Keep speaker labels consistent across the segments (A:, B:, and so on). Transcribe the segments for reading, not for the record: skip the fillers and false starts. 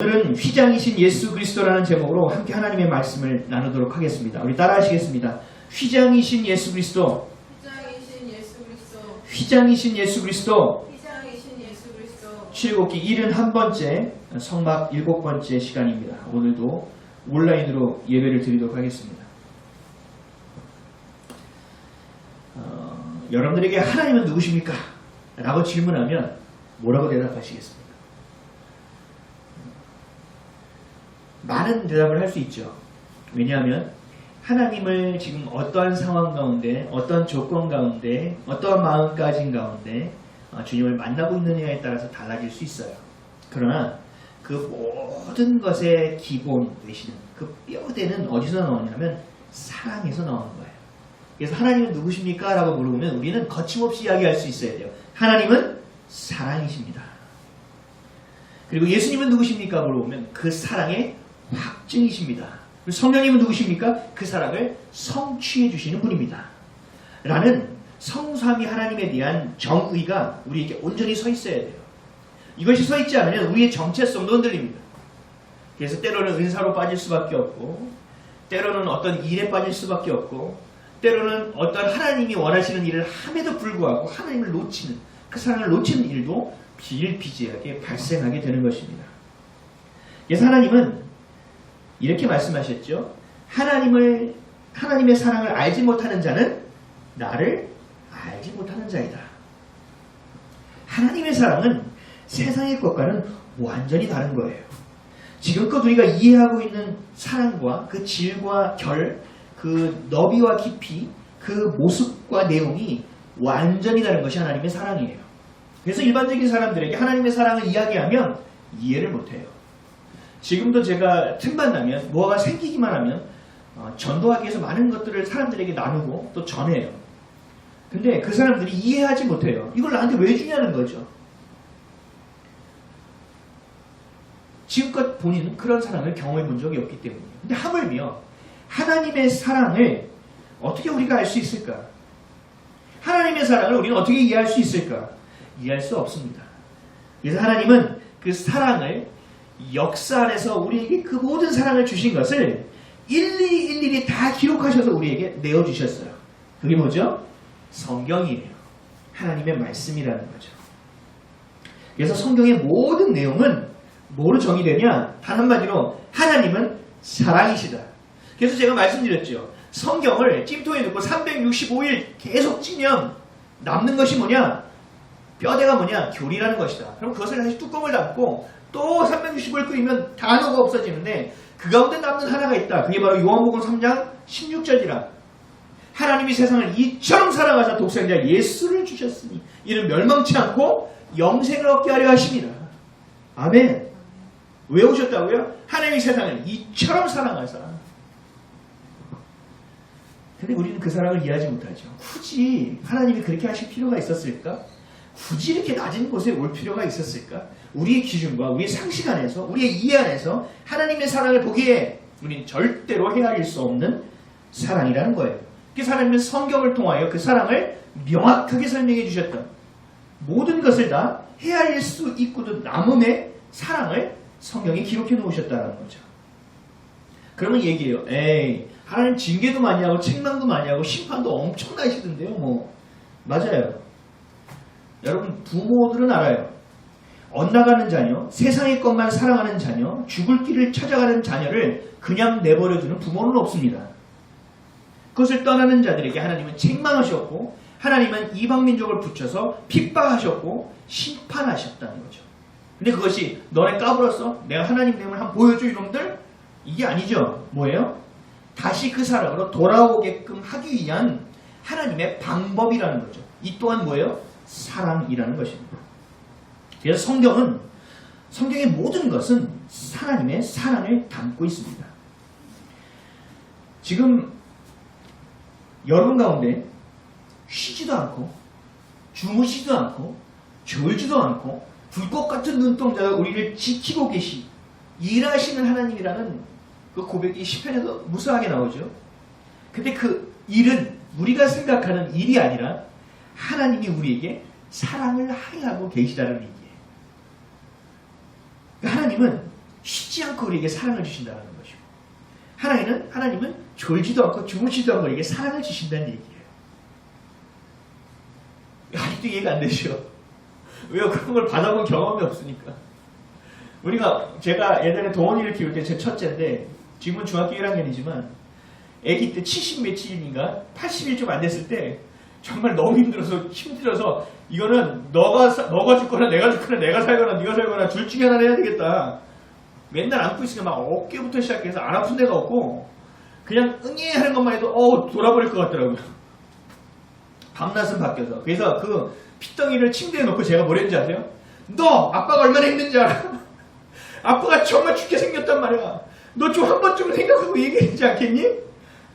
A: 오늘은 휘장이신 예수 그리스도라는 제목으로 함께 하나님의 말씀을 나누도록 하겠습니다. 우리 따라 하시겠습니다. 휘장이신 예수 그리스도,
B: 휘장이신 예수 그리스도,
A: 휘장이신 예수 그리스도.
B: 휘장이신 예수 그리스도.
A: 출애굽기 71번째 성막 7번째 시간입니다. 오늘도 온라인으로 예배를 드리도록 하겠습니다. 여러분들에게 하나님은 누구십니까? 라고 질문하면 뭐라고 대답하시겠습니까? 많은 대답을 할 수 있죠. 왜냐하면 하나님을 지금 어떠한 상황 가운데, 어떤 조건 가운데, 어떠한 마음가짐 가운데 주님을 만나고 있느냐에 따라서 달라질 수 있어요. 그러나 그 모든 것의 기본 되시는 그 뼈대는 어디서 나오냐면 사랑에서 나오는 거예요. 그래서 하나님은 누구십니까? 라고 물어보면 우리는 거침없이 이야기할 수 있어야 돼요. 하나님은 사랑이십니다. 그리고 예수님은 누구십니까? 물어보면 그 사랑의 확증이십니다. 그리고 성령님은 누구십니까? 그 사랑을 성취해 주시는 분입니다. 라는 성삼위 하나님에 대한 정의가 우리에게 온전히 서 있어야 돼요. 이것이 서 있지 않으면 우리의 정체성도 흔들립니다. 그래서 때로는 은사로 빠질 수밖에 없고, 때로는 어떤 일에 빠질 수밖에 없고, 때로는 어떤 하나님이 원하시는 일을 함에도 불구하고 하나님을 놓치는, 그 사랑을 놓치는 일도 비일비재하게 발생하게 되는 것입니다. 그래서 하나님은 이렇게 말씀하셨죠. 하나님의 사랑을 알지 못하는 자는 나를 알지 못하는 자이다. 하나님의 사랑은 세상의 것과는 완전히 다른 거예요. 지금껏 우리가 이해하고 있는 사랑과 그 질과 결, 그 너비와 깊이, 그 모습과 내용이 완전히 다른 것이 하나님의 사랑이에요. 그래서 일반적인 사람들에게 하나님의 사랑을 이야기하면 이해를 못해요. 지금도 제가 틈만 나면 뭐가 생기기만 하면 전도하기 위해서 많은 것들을 사람들에게 나누고 또 전해요. 근데 그 사람들이 이해하지 못해요. 이걸 나한테 왜 주냐는 거죠. 지금껏 본인은 그런 사랑을 경험해 본 적이 없기 때문이에요. 근데 하물며 하나님의 사랑을 어떻게 우리가 알 수 있을까? 하나님의 사랑을 우리는 어떻게 이해할 수 있을까? 이해할 수 없습니다. 그래서 하나님은 그 사랑을 역사 안에서 우리에게 그 모든 사랑을 주신 것을 일일이 다 기록하셔서 우리에게 내어주셨어요. 그게 뭐죠? 성경이에요. 하나님의 말씀이라는 거죠. 그래서 성경의 모든 내용은 뭐로 정의되냐? 단 한마디로 하나님은 사랑이시다. 그래서 제가 말씀드렸죠. 성경을 찜통에 넣고 365일 계속 찌면 남는 것이 뭐냐? 뼈대가 뭐냐? 교리라는 것이다. 그럼 그것을 다시 뚜껑을 닫고 또 365일 끓이면 단어가 없어지는데 그 가운데 남는 하나가 있다. 그게 바로 요한복음 3장 16절이라. 하나님이 세상을 이처럼 사랑하사 독생자 예수를 주셨으니 이는 멸망치 않고 영생을 얻게 하려 하십니다. 아멘. 왜 오셨다고요? 하나님이 세상을 이처럼 사랑하사. 근데 우리는 그 사랑을 이해하지 못하죠. 굳이 하나님이 그렇게 하실 필요가 있었을까? 굳이 이렇게 낮은 곳에 올 필요가 있었을까? 우리의 기준과 우리의 상식 안에서, 우리의 이해 안에서 하나님의 사랑을 보기에 우리는 절대로 헤아릴 수 없는 사랑이라는 거예요. 그래서 하나님은 성경을 통하여 그 사랑을 명확하게 설명해 주셨던 모든 것을 다 헤아릴 수 있고도 남음의 사랑을 성경에 기록해 놓으셨다는 거죠. 그러면 얘기해요. 에이, 하나님 징계도 많이 하고 책망도 많이 하고 심판도 엄청나시던데요. 뭐 맞아요. 여러분 부모들은 알아요. 엇나가는 자녀, 세상의 것만 사랑하는 자녀, 죽을 길을 찾아가는 자녀를 그냥 내버려두는 부모는 없습니다. 그것을 떠나는 자들에게 하나님은 책망하셨고 하나님은 이방민족을 붙여서 핍박하셨고 심판하셨다는 거죠. 근데 그것이 너네 까불었어? 내가 하나님 내용을 한번 보여줘 이놈들? 이게 아니죠. 뭐예요? 다시 그 사랑으로 돌아오게끔 하기 위한 하나님의 방법이라는 거죠. 이 또한 뭐예요? 사랑이라는 것입니다. 그래서 성경의 모든 것은 하나님의 사랑을 담고 있습니다. 지금 여러분 가운데 쉬지도 않고 주무시지도 않고 졸지도 않고 불꽃 같은 눈동자가 우리를 지키고 일하시는 하나님이라는 그 고백이 시편에서 무수하게 나오죠. 근데 그 일은 우리가 생각하는 일이 아니라 하나님이 우리에게 사랑을 하게 하고 계시다는 얘기예요. 하나님은 쉬지 않고 우리에게 사랑을 주신다는 것이고 하나님은 졸지도 않고 주무시도 않고 우리에게 사랑을 주신다는 얘기예요. 아직도 이해가 안 되죠? 왜요? 그런 걸 받아본 경험이 없으니까. 제가 예전에 동원이를 키울 때 제 첫째인데 지금은 중학교 1학년이지만 아기 때 70 며칠인가 80일 좀 안 됐을 때 정말 너무 힘들어서 이거는 너가 죽거나 내가 죽거나 내가 살거나 네가 살거나 둘 중에 하나를 해야 되겠다. 맨날 안고 있으니까 막 어깨부터 시작해서 안 아픈 데가 없고 그냥 응애 하는 것만 해도 돌아버릴 것 같더라고요. 밤낮은 바뀌어서. 그래서 그 핏덩이를 침대에 놓고 제가 뭐랬는지 아세요? 너 아빠가 얼마나 힘든지 알아? 아빠가 정말 죽게 생겼단 말이야. 너 좀 한 번쯤은 생각하고 얘기했지 않겠니?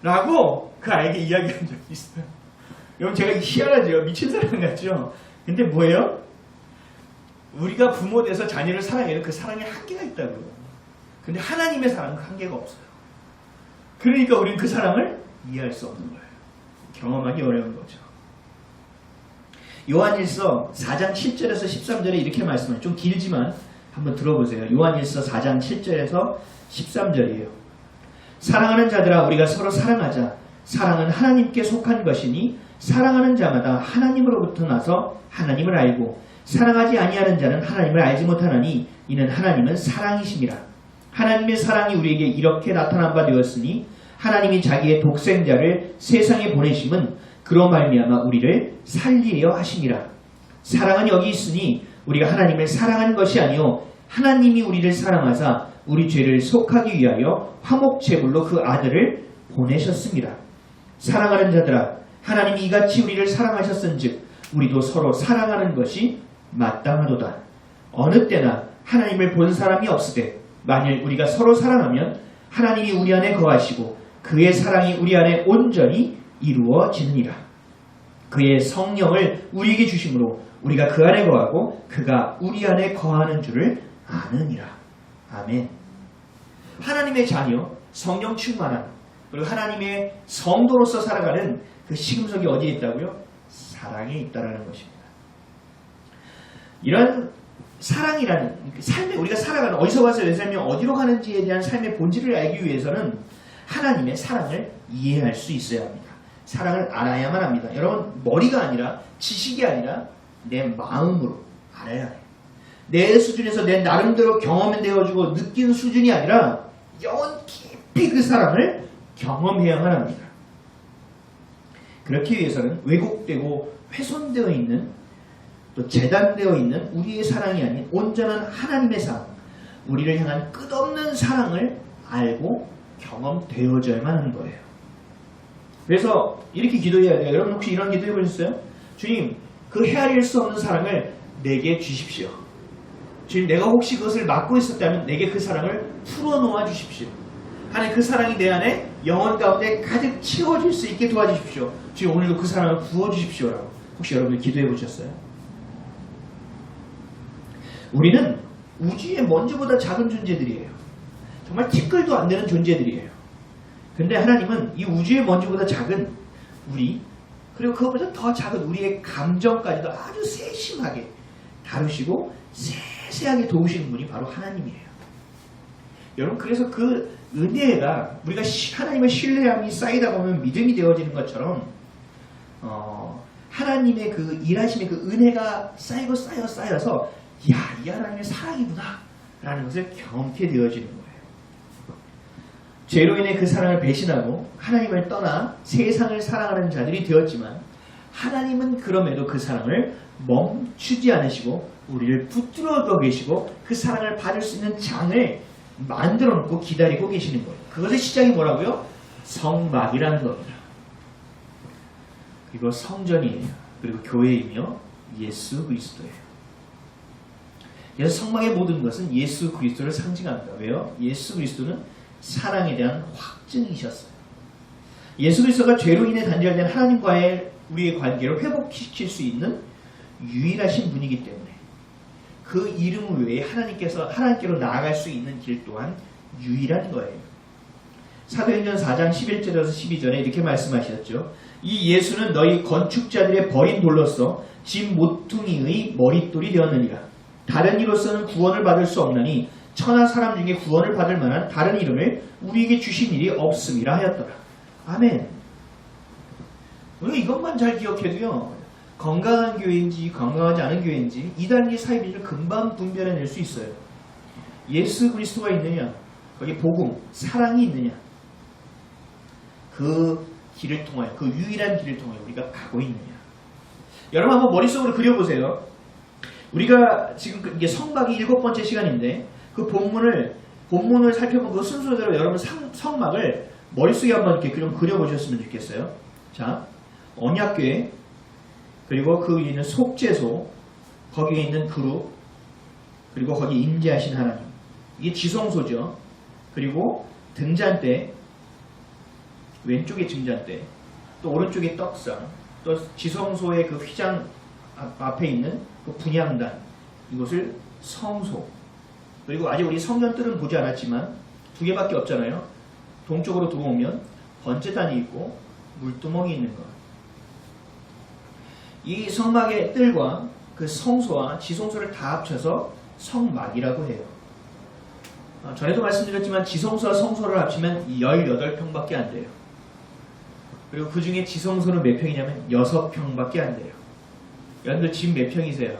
A: 라고 그 아이에게 이야기한 적이 있어요. 여러분 제가 희한하죠? 미친 사람 같죠? 근데 뭐예요? 우리가 부모 돼서 자녀를 사랑해도 그 사랑에 한계가 있다고요. 근데 하나님의 사랑은 한계가 없어요. 그러니까 우리는 그 사랑을 이해할 수 없는 거예요. 경험하기 어려운 거죠. 요한일서 4장 7절에서 13절에 이렇게 말씀해요. 좀 길지만 한번 들어보세요. 요한일서 4장 7절에서 13절이에요. 사랑하는 자들아 우리가 서로 사랑하자. 사랑은 하나님께 속한 것이니 사랑하는 자마다 하나님으로부터 나서 하나님을 알고 사랑하지 아니하는 자는 하나님을 알지 못하나니 이는 하나님은 사랑이심이라. 하나님의 사랑이 우리에게 이렇게 나타난 바 되었으니 하나님이 자기의 독생자를 세상에 보내심은 그로 말미암아 우리를 살리려 하심이라. 사랑은 여기 있으니 우리가 하나님을 사랑한 것이 아니요 하나님이 우리를 사랑하사 우리 죄를 속하기 위하여 화목제물로 그 아들을 보내셨습니다. 사랑하는 자들아 하나님이 이같이 우리를 사랑하셨은즉 우리도 서로 사랑하는 것이 마땅하도다. 어느 때나 하나님을 본 사람이 없으되 만일 우리가 서로 사랑하면 하나님이 우리 안에 거하시고 그의 사랑이 우리 안에 온전히 이루어지느니라. 그의 성령을 우리에게 주심으로 우리가 그 안에 거하고 그가 우리 안에 거하는 줄을 아느니라. 아멘. 하나님의 자녀, 성령 충만한 그리고 하나님의 성도로서 살아가는 그 시금석이 어디에 있다고요? 사랑에 있다라는 것입니다. 이런 사랑이라는 삶에 우리가 살아가는 어디서 와서 왜 살며 어디로 가는지에 대한 삶의 본질을 알기 위해서는 하나님의 사랑을 이해할 수 있어야 합니다. 사랑을 알아야만 합니다. 여러분 머리가 아니라 지식이 아니라 내 마음으로 알아야 해요. 내 수준에서 내 나름대로 경험되어지고 느낀 수준이 아니라 영원 깊이 그 사랑을 경험해야만 합니다. 그렇기 위해서는 왜곡되고 훼손되어 있는 또 재단되어 있는 우리의 사랑이 아닌 온전한 하나님의 사랑, 우리를 향한 끝없는 사랑을 알고 경험되어져야만 하는 거예요. 그래서 이렇게 기도해야 돼요. 여러분 혹시 이런 기도 해보셨어요? 주님, 그 헤아릴 수 없는 사랑을 내게 주십시오. 주님, 내가 혹시 그것을 막고 있었다면 내게 그 사랑을 풀어놓아 주십시오. 하나님, 그 사랑이 내 안에 영혼 가운데 가득 채워질 수 있게 도와주십시오. 주님, 오늘도 그 사랑을 부어주십시오라고 혹시 여러분 기도해 보셨어요? 우리는 우주의 먼지보다 작은 존재들이에요. 정말 티끌도 안 되는 존재들이에요. 근데 하나님은 이 우주의 먼지보다 작은 우리, 그리고 그것보다 더 작은 우리의 감정까지도 아주 세심하게 다루시고 세세하게 도우시는 분이 바로 하나님이에요. 여러분, 그래서 그 은혜가 우리가 하나님의 신뢰함이 쌓이다 보면 믿음이 되어지는 것처럼 하나님의 그 일하심의 그 은혜가 쌓이고 쌓여서 야, 이 하나님의 사랑이구나 라는 것을 경험케 되어지는 거예요. 죄로 인해 그 사랑을 배신하고 하나님을 떠나 세상을 사랑하는 자들이 되었지만 하나님은 그럼에도 그 사랑을 멈추지 않으시고 우리를 붙들어 계시고 그 사랑을 받을 수 있는 장을 만들어 놓고 기다리고 계시는 거예요. 그것의 시작이 뭐라고요? 성막이라는 겁니다. 그리고 성전이에요. 그리고 교회이며 예수 그리스도예요. 그래서 성막의 모든 것은 예수 그리스도를 상징합니다. 왜요? 예수 그리스도는 사랑에 대한 확증이셨어요. 예수 그리스도가 죄로 인해 단절된 하나님과의 우리의 관계를 회복시킬 수 있는 유일하신 분이기 때문에 그 이름 외에 하나님께로 나아갈 수 있는 길 또한 유일한 거예요. 사도행전 4장 11절에서 12절에 이렇게 말씀하셨죠. 이 예수는 너희 건축자들의 버린 돌로서 집 모퉁이의 머릿돌이 되었느니라. 다른 이로서는 구원을 받을 수 없나니 천하 사람 중에 구원을 받을 만한 다른 이름을 우리에게 주신 일이 없음이라 하였더라. 아멘. 우리가 이것만 잘 기억해도요, 건강한 교회인지 건강하지 않은 교회인지 이단계 사이비를 금방 분별해낼 수 있어요. 예수 그리스도가 있느냐, 거기 복음, 사랑이 있느냐, 그 길을 통하여, 그 유일한 길을 통하여 우리가 가고 있느냐. 여러분 한번 머릿속으로 그려보세요. 우리가 지금 이게 성막이 7번째 시간인데 그 본문을 살펴본 그 순서대로 여러분 성막을 머릿속에 한번 이렇게 좀 그려보셨으면 좋겠어요. 자, 언약궤, 그리고 그 위에 있는 속죄소, 거기에 있는 그룹, 그리고 거기 임재하신 하나님, 이게 지성소죠. 그리고 등잔대, 왼쪽에 등잔대, 또 오른쪽에 떡상, 또 지성소의 그 휘장 앞에 있는 그 분향단, 이것을 성소, 그리고 아직 우리 성전들은 보지 않았지만 두 개밖에 없잖아요. 동쪽으로 들어오면 번제단이 있고 물두멍이 있는 것. 이 성막의 뜰과 그 성소와 지성소를 다 합쳐서 성막이라고 해요. 전에도 말씀드렸지만 지성소와 성소를 합치면 18평밖에 안 돼요. 그리고 그 중에 지성소는 몇 평이냐면 6평밖에 안 돼요. 여러분들 집 몇 평이세요?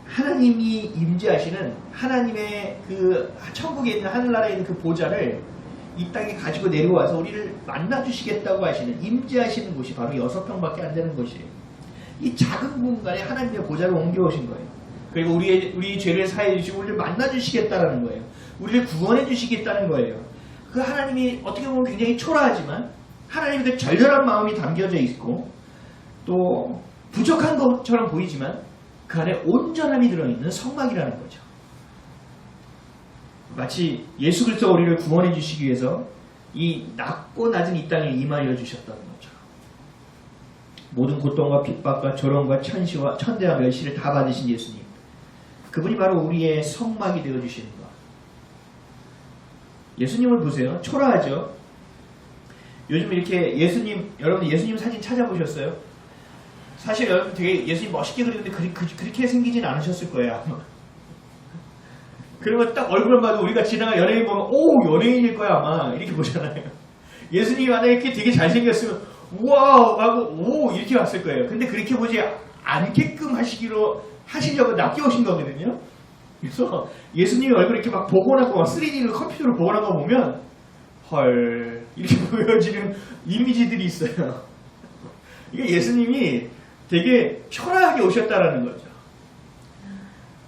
A: 하나님이 임재하시는 하나님의 그 천국에 있는 하늘나라에 있는 그 보좌를 이 땅에 가지고 내려와서 우리를 만나주시겠다고 하시는 임재하시는 곳이 바로 6평밖에 안 되는 곳이에요. 이 작은 공간에 하나님의 보좌를 옮겨오신 거예요. 그리고 우리 죄를 사해 주시고 우리를 만나주시겠다라는 거예요. 우리를 구원해 주시겠다는 거예요. 그 하나님이 어떻게 보면 굉장히 초라하지만 하나님의 그 절절한 마음이 담겨져 있고 또 부족한 것처럼 보이지만 그 안에 온전함이 들어있는 성막이라는 거죠. 마치 예수 그리스도가 우리를 구원해 주시기 위해서 이 낮고 낮은 이 땅에 임하여 주셨다는 거죠. 모든 고통과 핍박과 조롱과 천대와 멸시를 다 받으신 예수님, 그분이 바로 우리의 성막이 되어 주시는 것. 예수님을 보세요. 초라하죠. 요즘 이렇게 여러분 예수님 사진 찾아보셨어요? 사실 여러분 되게 예수님 멋있게 그리는데 그렇게 생기진 않으셨을 거예요, 아마. 그러면 딱 얼굴만 봐도 우리가 지나가 연예인 보면 오, 연예인일 거야 아마 이렇게 보잖아요. 예수님이 만약에 이렇게 되게 잘생겼으면 우와 하고 오 이렇게 왔을 거예요. 근데 그렇게 보지 않게끔 하시려고 낚여오신 거거든요. 그래서 예수님의 얼굴 이렇게 막 복원하고 막 3D로 컴퓨터로 복원한 거 보면 헐 이렇게 보여지는 이미지들이 있어요. 이게 예수님이 되게 초라하게 오셨다라는 거죠.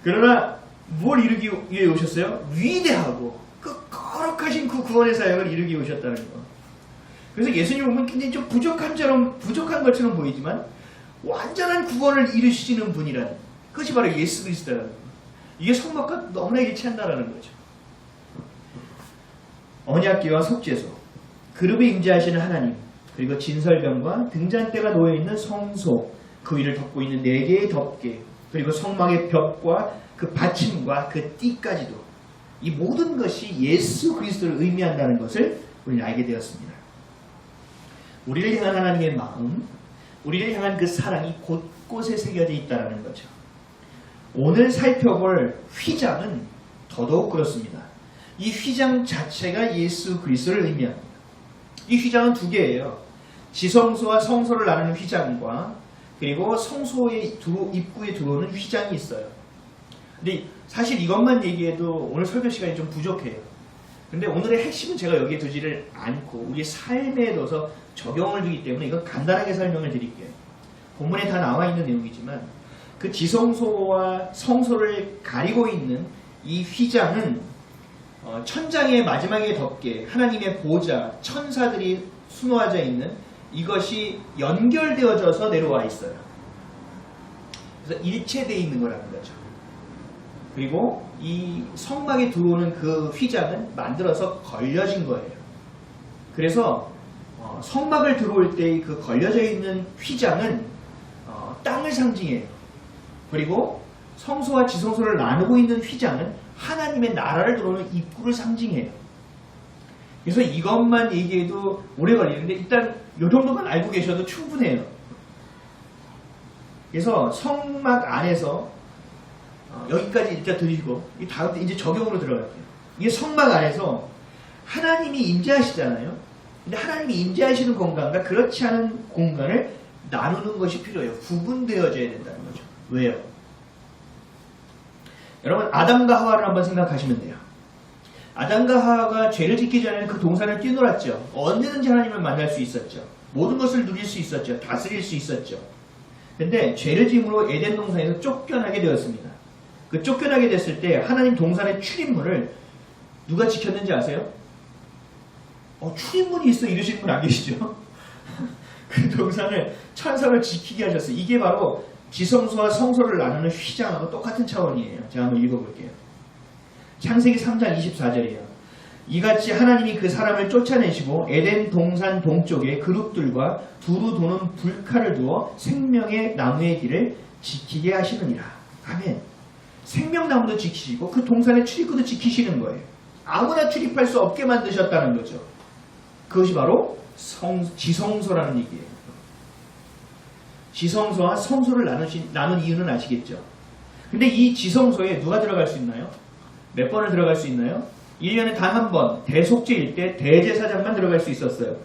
A: 그러나 뭘 이루기 위해 오셨어요? 위대하고 그 거룩하신 그 구원의 사역을 이루기 위해 오셨다는 거. 그래서 예수님 보면 굉장히 좀 부족한 것처럼 보이지만 완전한 구원을 이루시는 분이라는 그것이 바로 예수 그리스도라는 거. 이게 성막과 너무나 일치한다라는 거죠. 언약궤와 속죄소, 그룹에 임재하시는 하나님, 그리고 진설병과 등잔대가 놓여있는 성소, 그 위를 덮고 있는 4개의 덮개, 그리고 성막의 벽과 그 받침과 그 띠까지도 이 모든 것이 예수 그리스도를 의미한다는 것을 우리는 알게 되었습니다. 우리를 향한 하나님의 마음, 우리를 향한 그 사랑이 곳곳에 새겨져 있다는 거죠. 오늘 살펴볼 휘장은 더더욱 그렇습니다. 이 휘장 자체가 예수 그리스도를 의미합니다. 이 휘장은 2개예요. 지성소와 성소를 나누는 휘장과 그리고 성소의 입구에 들어오는 휘장이 있어요. 근데 사실 이것만 얘기해도 오늘 설교 시간이 좀 부족해요. 근데 오늘의 핵심은 제가 여기에 두지를 않고 우리 삶에 넣어서 적용을 주기 때문에 이건 간단하게 설명을 드릴게요. 본문에 다 나와 있는 내용이지만 그 지성소와 성소를 가리고 있는 이 휘장은 천장의 마지막에 덮개, 하나님의 보좌, 천사들이 수놓아져 있는 이것이 연결되어져서 내려와 있어요. 그래서 일체되어 있는 거라는 거죠. 그리고 이 성막에 들어오는 그 휘장은 만들어서 걸려진 거예요. 그래서 성막을 들어올 때의 그 걸려져 있는 휘장은 땅을 상징해요. 그리고 성소와 지성소를 나누고 있는 휘장은 하나님의 나라를 들어오는 입구를 상징해요. 그래서 이것만 얘기해도 오래 걸리는데 일단 이 정도만 알고 계셔도 충분해요. 그래서 성막 안에서 여기까지 일단 드리고 이 다음 이제 적용으로 들어갈게요. 이게 성막 안에서 하나님이 임재하시잖아요. 근데 하나님이 임재하시는 공간과 그렇지 않은 공간을 나누는 것이 필요해요. 구분되어져야 된다는 거죠. 왜요? 여러분 아담과 하와를 한번 생각하시면 돼요. 아담과 하와가 죄를 짓기 전에는 그 동산을 뛰놀았죠. 언제든지 하나님을 만날 수 있었죠. 모든 것을 누릴 수 있었죠. 다스릴 수 있었죠. 근데 죄를 지음으로 에덴 동산에서 쫓겨나게 되었습니다. 그 쫓겨나게 됐을 때 하나님 동산의 출입문을 누가 지켰는지 아세요? 출입문이 있어 이러시는 분 안 계시죠? 그 동산을 천사를 지키게 하셨어요. 이게 바로 지성소와 성소를 나누는 휘장하고 똑같은 차원이에요. 제가 한번 읽어볼게요. 창세기 3장 24절이에요. 이같이 하나님이 그 사람을 쫓아내시고 에덴 동산 동쪽에 그룹들과 두루 도는 불칼을 두어 생명의 나무의 길을 지키게 하시느니라. 아멘. 생명나무도 지키시고 그 동산의 출입구도 지키시는 거예요. 아무나 출입할 수 없게 만드셨다는 거죠. 그것이 바로 지성소라는 얘기예요. 지성소와 성소를 나눈 이유는 아시겠죠? 근데 이 지성소에 누가 들어갈 수 있나요? 몇 번을 들어갈 수 있나요? 1년에 단 한 번 대속죄일 때 대제사장만 들어갈 수 있었어요.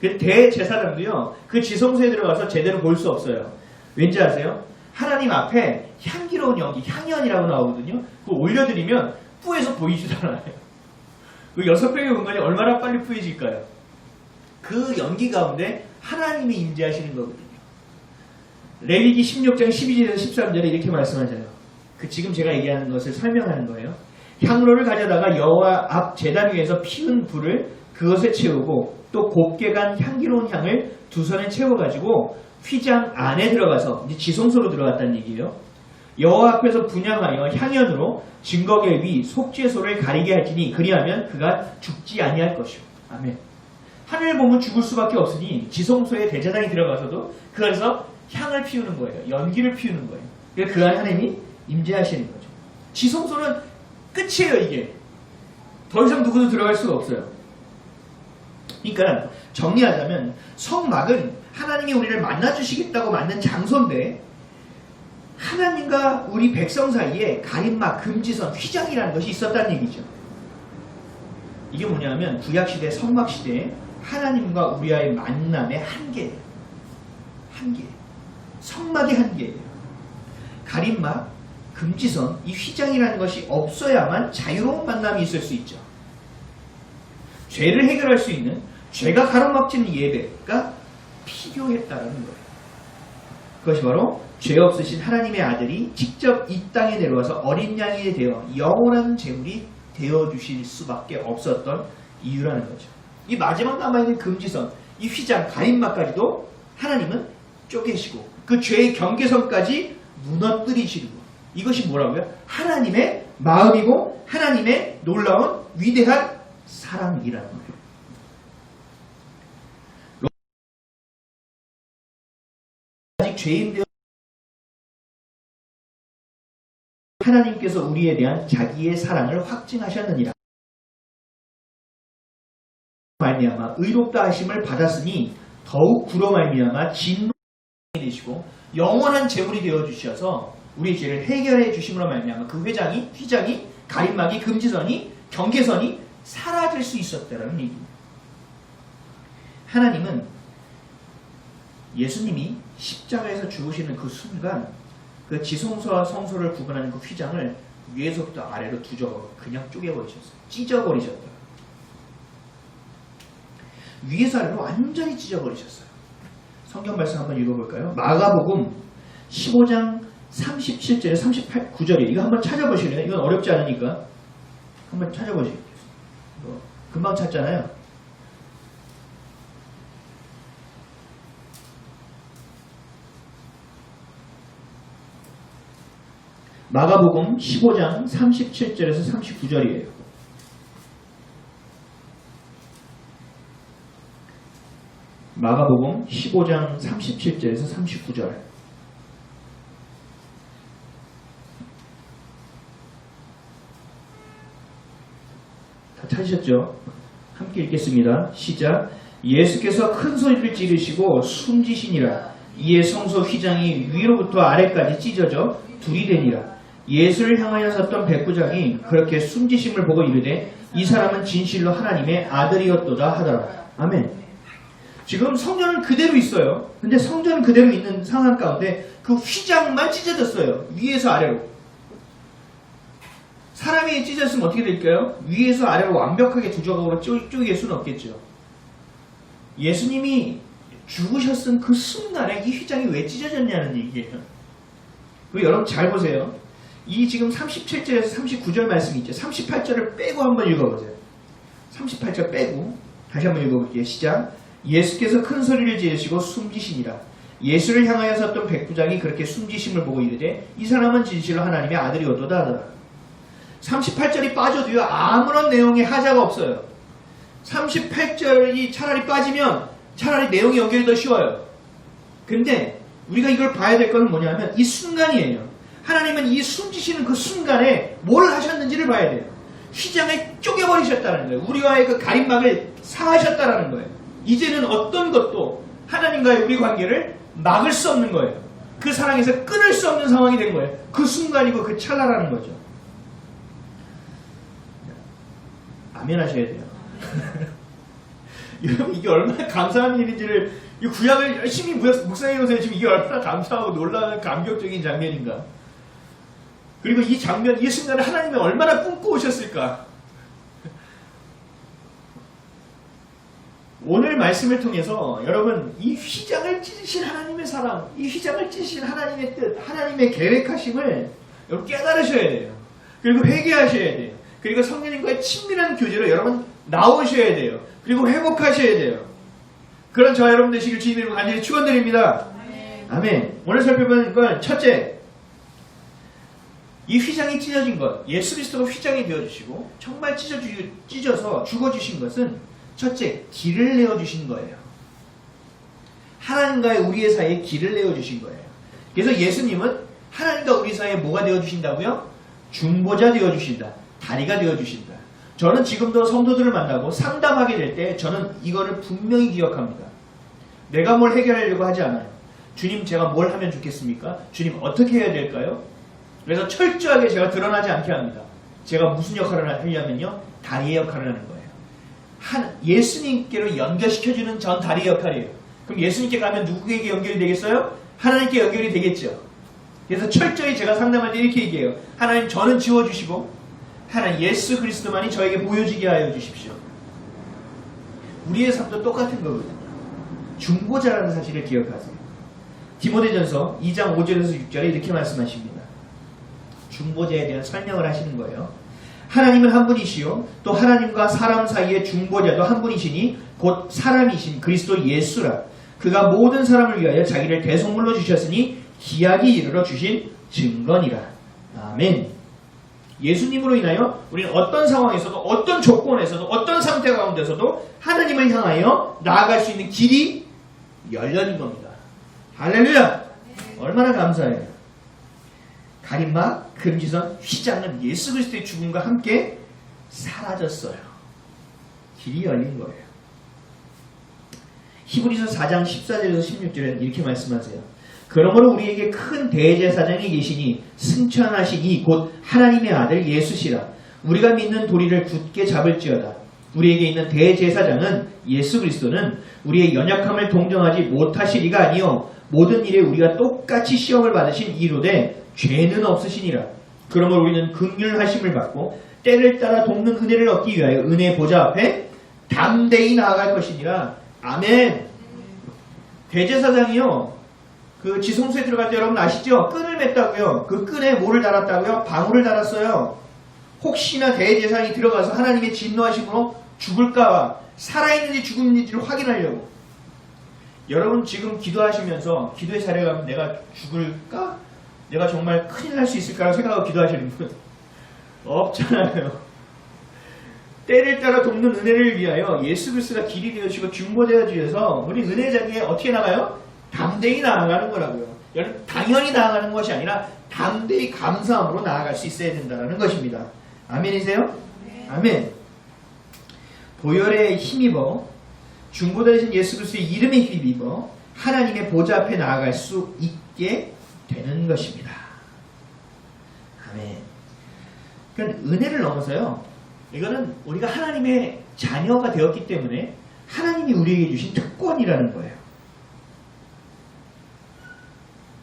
A: 그 대제사장도요. 그 지성소에 들어가서 제대로 볼 수 없어요. 왠지 아세요? 하나님 앞에 향기로운 연기, 향연이라고 나오거든요. 그거 올려드리면 뿌에서 보이지도 않아요. 그 6평의 공간이 얼마나 빨리 뿌해질까요? 그 연기 가운데 하나님이 임재하시는 거거든요. 레위기 16장 12절에서 13절에 이렇게 말씀하잖아요. 지금 제가 얘기하는 것을 설명하는 거예요. 향로를 가져다가 여호와 앞 제단 위에서 피운 불을 그것에 채우고 또 곱게 간 향기로운 향을 두 손에 채워가지고 휘장 안에 들어가서 이제 지성소로 들어갔다는 얘기예요. 여호와 앞에서 분향하여 향연으로 증거계 위 속죄소를 가리게 할지니 그리하면 그가 죽지 아니할 것이요. 아멘. 하늘 보면 죽을 수밖에 없으니 지성소에 대제단이 들어가서도 그 안에서 향을 피우는 거예요. 연기를 피우는 거예요. 그러니까 그 안에 하나님이 임재하시는 거죠. 지성소는 끝이에요. 이게 더 이상 누구도 들어갈 수가 없어요. 그러니까 정리하자면 성막은 하나님이 우리를 만나주시겠다고 만든 장소인데 하나님과 우리 백성 사이에 가림막, 금지선, 휘장이라는 것이 있었다는 얘기죠. 이게 뭐냐면 구약시대, 성막시대에 하나님과 우리와의 만남의 한계예요. 한계. 성막의 한계예요. 가림막, 금지선, 이 휘장이라는 것이 없어야만 자유로운 만남이 있을 수 있죠. 죄를 해결할 수 있는 죄가 가로막히는 예배가 필요했다는 거예요. 그것이 바로 죄 없으신 하나님의 아들이 직접 이 땅에 내려와서 어린 양이 되어 영원한 제물이 되어주실 수밖에 없었던 이유라는 거죠. 이 마지막 남아있는 금지선, 이 휘장, 가림막까지도 하나님은 쪼개시고 그 죄의 경계선까지 무너뜨리시는 것. 이것이 뭐라고요? 하나님의 마음이고 하나님의 놀라운 위대한 사랑이라는 거예요. 아직 죄인 되어 하나님께서 우리에 대한 자기의 사랑을 확증하셨느니라. 말미암아 의롭다 하심을 받았으니 더욱 구로 말미암아 진노가 되시고 영원한 제물이 되어 주셔서 우리의 죄를 해결해 주심으로 말미암아 그 휘장이, 가림막이, 금지선이, 경계선이 사라질 수 있었다는 얘기입니다. 하나님은 예수님이 십자가에서 죽으시는 그 순간 그 지성소와 성소를 구분하는 그 휘장을 위에서부터 아래로 두저고 그냥 쪼개버리셨어요. 찢어버리셨다. 위에서 아래로 완전히 찢어버리셨어요. 성경 말씀 한번 읽어볼까요? 마가복음 15장 37절에 39절이에요. 이거 한번 찾아보시래요. 이건 어렵지 않으니까 한번 찾아보시겠어요. 금방 찾잖아요. 마가복음 15장 37절에서 39절이에요. 마가복음 15장 37절에서 39절. 다 찾으셨죠? 함께 읽겠습니다. 시작. 예수께서 큰 소리를 지르시고 숨지시니라. 이에 성소 휘장이 위로부터 아래까지 찢어져 둘이 되니라. 예수를 향하여 섰던 백부장이 그렇게 숨지심을 보고 이르되 이 사람은 진실로 하나님의 아들이었도다 하더라. 아멘. 지금 성전은 그대로 있어요. 근데 성전은 그대로 있는 상황 가운데 그 휘장만 찢어졌어요. 위에서 아래로. 사람이 찢어졌으면 어떻게 될까요? 위에서 아래로 완벽하게 두 조각으로 쪼개길 수는 없겠죠. 예수님이 죽으셨은 그 순간에 이 휘장이 왜 찢어졌냐는 얘기예요. 그리고 여러분 잘 보세요. 이 지금 37절에서 39절 말씀 있죠. 38절을 빼고 한번 읽어보세요. 38절 빼고 다시 한번 읽어볼게요. 시작. 예수께서 큰 소리를 지르시고 숨지시니라. 예수를 향하여 섰던 백부장이 그렇게 숨지심을 보고 이르되 이 사람은 진실로 하나님의 아들이었도다 하더라. 38절이 빠져도요 아무런 내용에 하자가 없어요. 38절이 차라리 빠지면 차라리 내용이 연결이 더 쉬워요. 근데 우리가 이걸 봐야 될 것은 뭐냐면 이 순간이에요. 하나님은 이 숨지시는 그 순간에 뭘 하셨는지를 봐야 돼요. 휘장을 쪼개버리셨다는 거예요. 우리와의 그 가림막을 상하셨다는 거예요. 이제는 어떤 것도 하나님과의 우리 관계를 막을 수 없는 거예요. 그 사랑에서 끊을 수 없는 상황이 된 거예요. 그 순간이고 그 찰나라는 거죠. 아멘 하셔야 돼요. 여러분 이게 얼마나 감사한 일인지를 이 구약을 열심히 묵상해보세요. 지금 이게 얼마나 감사하고 놀라운 감격적인 장면인가. 그리고 이 장면, 이 순간을 하나님이 얼마나 꿈꿔오셨을까. 오늘 말씀을 통해서 여러분 이 휘장을 찢으신 하나님의 사랑, 이 휘장을 찢으신 하나님의 뜻, 하나님의 계획하심을 여러분 깨달으셔야 돼요. 그리고 회개하셔야 돼요. 그리고 성령님과의 친밀한 교제로 여러분 나오셔야 돼요. 그리고 회복하셔야 돼요. 그런 저와 여러분 되시길 주님의 이름으로 간절히 축원드립니다. 아멘. 오늘 살펴보는 건 첫째, 이 휘장이 찢어진 것, 예수 그리스도가 휘장이 되어주시고 정말 찢어서 죽어주신 것은 첫째, 길을 내어주신 거예요. 하나님과의 우리의 사이에 길을 내어주신 거예요. 그래서 예수님은 하나님과 우리 사이에 뭐가 되어주신다고요? 중보자 되어주신다. 다리가 되어주신다. 저는 지금도 성도들을 만나고 상담하게 될 때 저는 이거를 분명히 기억합니다. 내가 뭘 해결하려고 하지 않아요. 주님 제가 뭘 하면 좋겠습니까? 주님 어떻게 해야 될까요? 그래서 철저하게 제가 드러나지 않게 합니다. 제가 무슨 역할을 하려면요. 다리의 역할을 하는 거예요. 예수님께로 연결시켜주는 전 다리의 역할이에요. 그럼 예수님께 가면 누구에게 연결이 되겠어요? 하나님께 연결이 되겠죠. 그래서 철저히 제가 상담할 때 이렇게 얘기해요. 하나님 저는 지워주시고 하나님 예수 그리스도만이 저에게 보여지게 하여 주십시오. 우리의 삶도 똑같은 거거든요. 중보자라는 사실을 기억하세요. 디모데전서 2장 5절에서 6절에 이렇게 말씀하십니다. 중보자에 대한 설명을 하시는 거예요. 하나님은 한 분이시요 또 하나님과 사람 사이의 중보자도 한 분이시니 곧 사람이신 그리스도 예수라. 그가 모든 사람을 위하여 자기를 대속물로 주셨으니 기약이 이르러 주신 증거니라. 아멘. 예수님으로 인하여 우리는 어떤 상황에서도 어떤 조건에서도 어떤 상태 가운데서도 하나님을 향하여 나아갈 수 있는 길이 열려진 겁니다. 할렐루야! 얼마나 감사해요. 가림막, 금지선, 휘장은 예수 그리스도의 죽음과 함께 사라졌어요. 길이 열린 거예요. 히브리서 4장 14절에서 16절에는 이렇게 말씀하세요. 그러므로 우리에게 큰 대제사장이 계시니 승천하신 이 곧 하나님의 아들 예수시라. 우리가 믿는 도리를 굳게 잡을지어다. 우리에게 있는 대제사장은 예수 그리스도는 우리의 연약함을 동정하지 못하시리가 아니요 모든 일에 우리가 똑같이 시험을 받으신 이로되 죄는 없으시니라. 그러므로 우리는 긍휼하심을 받고 때를 따라 돕는 은혜를 얻기 위하여 은혜 보좌 앞에 담대히 나아갈 것이니라. 아멘. 대제사장이요 그 지성소에 들어갈 때 여러분 아시죠? 끈을 맸다고요. 그 끈에 뭐를 달았다고요? 방울을 달았어요. 혹시나 대제사장이 들어가서 하나님의 진노하심으로 죽을까봐 살아있는지 죽었는지를 확인하려고. 여러분 지금 기도하시면서 기도의 자리에 가면 내가 죽을까? 내가 정말 큰일 날 수 있을까라고 생각하고 기도하시는 분 없잖아요. 때를 따라 돕는 은혜를 위하여 예수 그리스도가 길이 되어주시고 중보되어 주셔서 우리 은혜 자리에 어떻게 나가요? 담대히 나아가는 거라고요. 여러분 당연히 나아가는 것이 아니라 담대히 감사함으로 나아갈 수 있어야 된다는 것입니다. 아멘이세요? 네. 아멘. 보혈에 힘입어 중보되신 예수 그리스도의 이름에 힘입어 하나님의 보좌 앞에 나아갈 수 있게 되는 것입니다. 아멘. 그러니까 은혜를 넘어서요. 이거는 우리가 하나님의 자녀가 되었기 때문에 하나님이 우리에게 주신 특권이라는 거예요.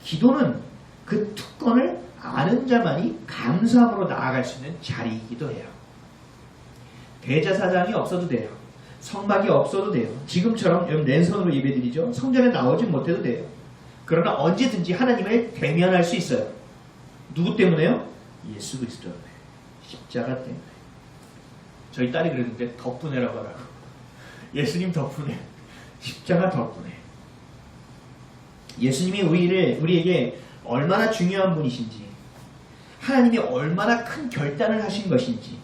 A: 기도는 그 특권을 아는 자만이 감사함으로 나아갈 수 있는 자리이기도 해요. 대제사장이 없어도 돼요. 성막이 없어도 돼요. 지금처럼 랜선으로 예배드리죠. 성전에 나오지 못해도 돼요. 그러나 언제든지 하나님을 대면할 수 있어요. 누구 때문에요? 예수 그리스도 때문에. 십자가 때문에. 저희 딸이 그랬는데 덕분에라고 하라고. 예수님 덕분에. 십자가 덕분에. 예수님이 우리에게 얼마나 중요한 분이신지, 하나님이 얼마나 큰 결단을 하신 것인지,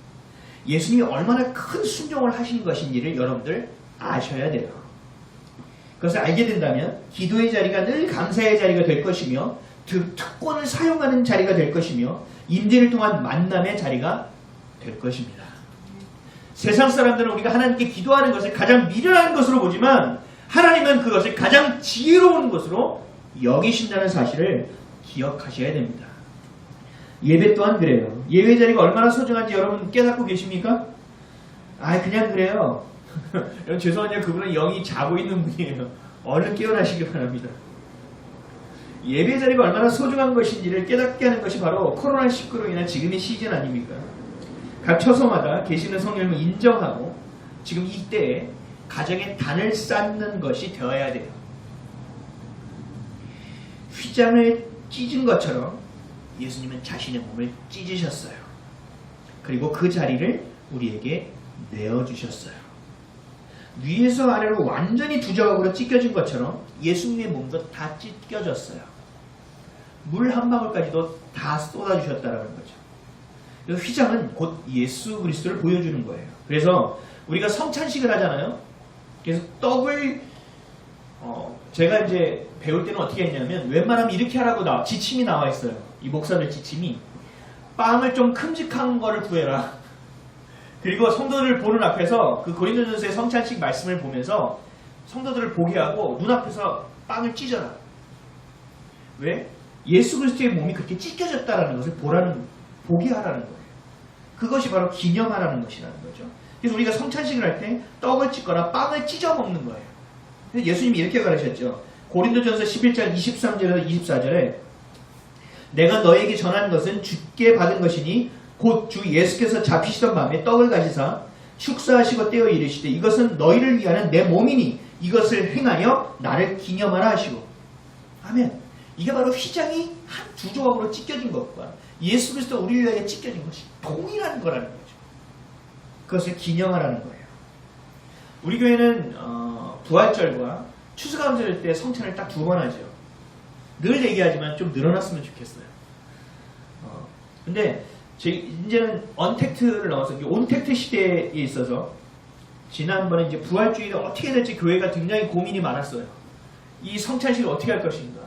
A: 예수님이 얼마나 큰 순종을 하신 것인지를 여러분들 아셔야 돼요. 그것을 알게 된다면 기도의 자리가 늘 감사의 자리가 될 것이며, 특권을 사용하는 자리가 될 것이며, 임재를 통한 만남의 자리가 될 것입니다. 세상 사람들은 우리가 하나님께 기도하는 것을 가장 미련한 것으로 보지만 하나님은 그것을 가장 지혜로운 것으로 여기신다는 사실을 기억하셔야 됩니다. 예배 또한 그래요. 예배 자리가 얼마나 소중한지 여러분 깨닫고 계십니까? 그냥 그래요. 여러분 죄송한데 그분은 영이 자고 있는 분이에요. 얼른 깨어나시기 바랍니다. 예배 자리가 얼마나 소중한 것인지를 깨닫게 하는 것이 바로 코로나19로 인한 지금의 시즌 아닙니까? 각 처소마다 계시는 성령을 인정하고 지금 이때에 가정의 단을 쌓는 것이 되어야 돼요. 휘장을 찢은 것처럼 예수님은 자신의 몸을 찢으셨어요. 그리고 그 자리를 우리에게 내어주셨어요. 위에서 아래로 완전히 두 조각으로 찢겨진 것처럼 예수님의 몸도 다 찢겨졌어요. 물 한 방울까지도 다 쏟아주셨다는 거죠. 휘장은 곧 예수 그리스도를 보여주는 거예요. 그래서 우리가 성찬식을 하잖아요. 그래서 떡을 제가 이제 배울 때는 어떻게 했냐면 웬만하면 이렇게 하라고 지침이 나와 있어요. 이 목사들 지침이 빵을 좀 큼직한 거를 구해라. 그리고 성도들을 보는 앞에서 그 고린도전서의 성찬식 말씀을 보면서 성도들을 보게 하고 눈앞에서 빵을 찢어라. 왜? 예수 그리스도의 몸이 그렇게 찢겨졌다는 것을 보게 하라는 거예요. 그것이 바로 기념하라는 것이라는 거죠. 그래서 우리가 성찬식을 할 때 떡을 찢거나 빵을 찢어 먹는 거예요. 그래서 예수님이 이렇게 가르쳤죠. 고린도전서 11장 23절에서 24절에 내가 너에게 전한 것은 주께 받은 것이니 곧 주 예수께서 잡히시던 밤에 떡을 가지사 축사하시고 떼어 이르시되 이것은 너희를 위하는 내 몸이니 이것을 행하여 나를 기념하라 하시고. 아멘. 이게 바로 휘장이 한 두 조각으로 찢겨진 것과 예수 그리스도 우리를 위하여 찢겨진 것이 동일한 거라는 거죠. 그것을 기념하라는 거예요. 우리 교회는 부활절과 추수감사절 때 성찬을 딱 두 번 하죠. 늘 얘기하지만 좀 늘어났으면 좋겠어요. 근데 이제는 언택트를 넘어서 온택트 시대에 있어서 지난번에 이제 부활주일에 어떻게 될지 교회가 굉장히 고민이 많았어요. 이 성찬식을 어떻게 할 것인가?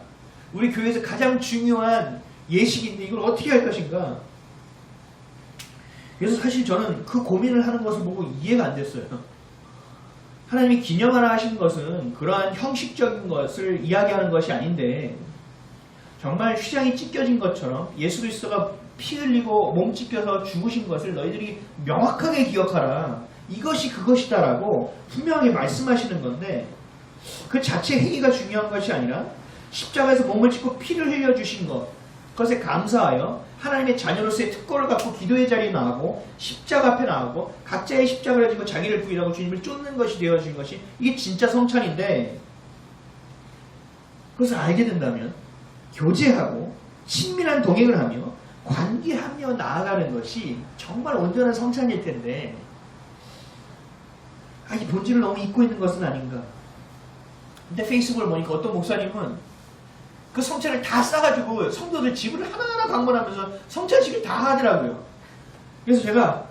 A: 우리 교회에서 가장 중요한 예식인데 이걸 어떻게 할 것인가? 그래서 사실 저는 그 고민을 하는 것을 보고 이해가 안 됐어요. 하나님이 기념하라 하신 것은 그러한 형식적인 것을 이야기하는 것이 아닌데 정말 휘장이 찢겨진 것처럼 예수 그리스도가 피 흘리고 몸 찢겨서 죽으신 것을 너희들이 명확하게 기억하라. 이것이 그것이다라고 분명하게 말씀하시는 건데 그 자체 행위가 중요한 것이 아니라 십자가에서 몸을 찢고 피를 흘려주신 것, 그것에 감사하여 하나님의 자녀로서의 특권을 갖고 기도의 자리에 나가고 십자가 앞에 나가고 각자의 십자가를 지고 자기를 부인하고 주님을 쫓는 것이 되어진 것이 이게 진짜 성찬인데, 그것을 알게 된다면 교제하고 친밀한 동행을 하며 관계하며 나아가는 것이 정말 온전한 성찬일 텐데 이 본질을 너무 잊고 있는 것은 아닌가. 근데 페이스북을 보니까 어떤 목사님은 그 성찬을 다 싸가지고 성도들 집을 하나하나 방문하면서 성찬식을 다 하더라고요. 그래서 제가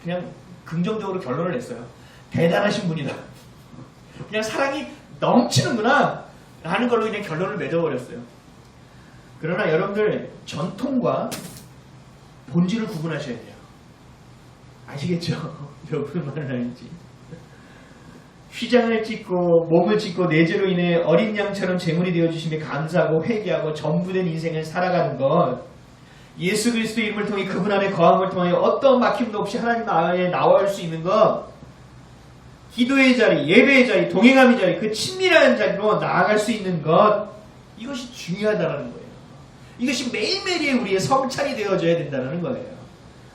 A: 그냥 긍정적으로 결론을 냈어요. 대단하신 분이다. 그냥 사랑이 넘치는구나 라는 걸로 그냥 결론을 맺어버렸어요. 그러나 여러분들 전통과 본질을 구분하셔야 돼요. 아시겠죠? 몇 분 말을 하는지. 휘장을 찢고 몸을 찢고 내죄로 인해 어린 양처럼 제물이 되어주심에 감사하고 회개하고 전부된 인생을 살아가는 것, 예수 그리스도의 이름을 통해 그분 안에 거함을 통해 어떤 막힘도 없이 하나님 안에 나올 수 있는 것, 기도의 자리, 예배의 자리, 동행함의 자리, 그 친밀한 자리로 나아갈 수 있는 것, 이것이 중요하다는 거예요. 이것이 매일매일의 우리의 성찬이 되어져야 된다는 거예요.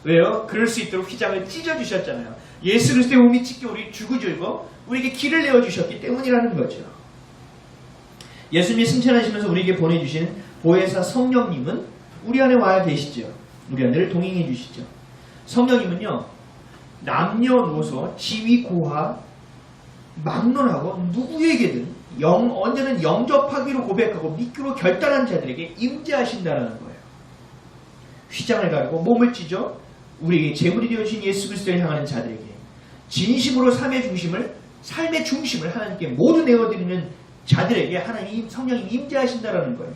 A: 왜요? 그럴 수 있도록 휘장을 찢어주셨잖아요. 예수 그리스도의 몸이 찢겨 우리 죽어주고 우리에게 길을 내어주셨기 때문이라는 거죠. 예수님이 승천하시면서 우리에게 보내주신 보혜사 성령님은 우리 안에 와 계시죠. 우리 안에를 동행해 주시죠. 성령님은요, 남녀노소, 지위, 고하, 막론하고 누구에게든 언제는 영접하기로 고백하고 믿기로 결단한 자들에게 임재하신다는 거예요. 휘장을 가르고 몸을 찢어 우리에게 제물이 되어주신 예수 그리스도를 향하는 자들에게 진심으로 삶의 중심을 하나님께 모두 내어드리는 자들에게 하나님 성령이 임재하신다는 거예요.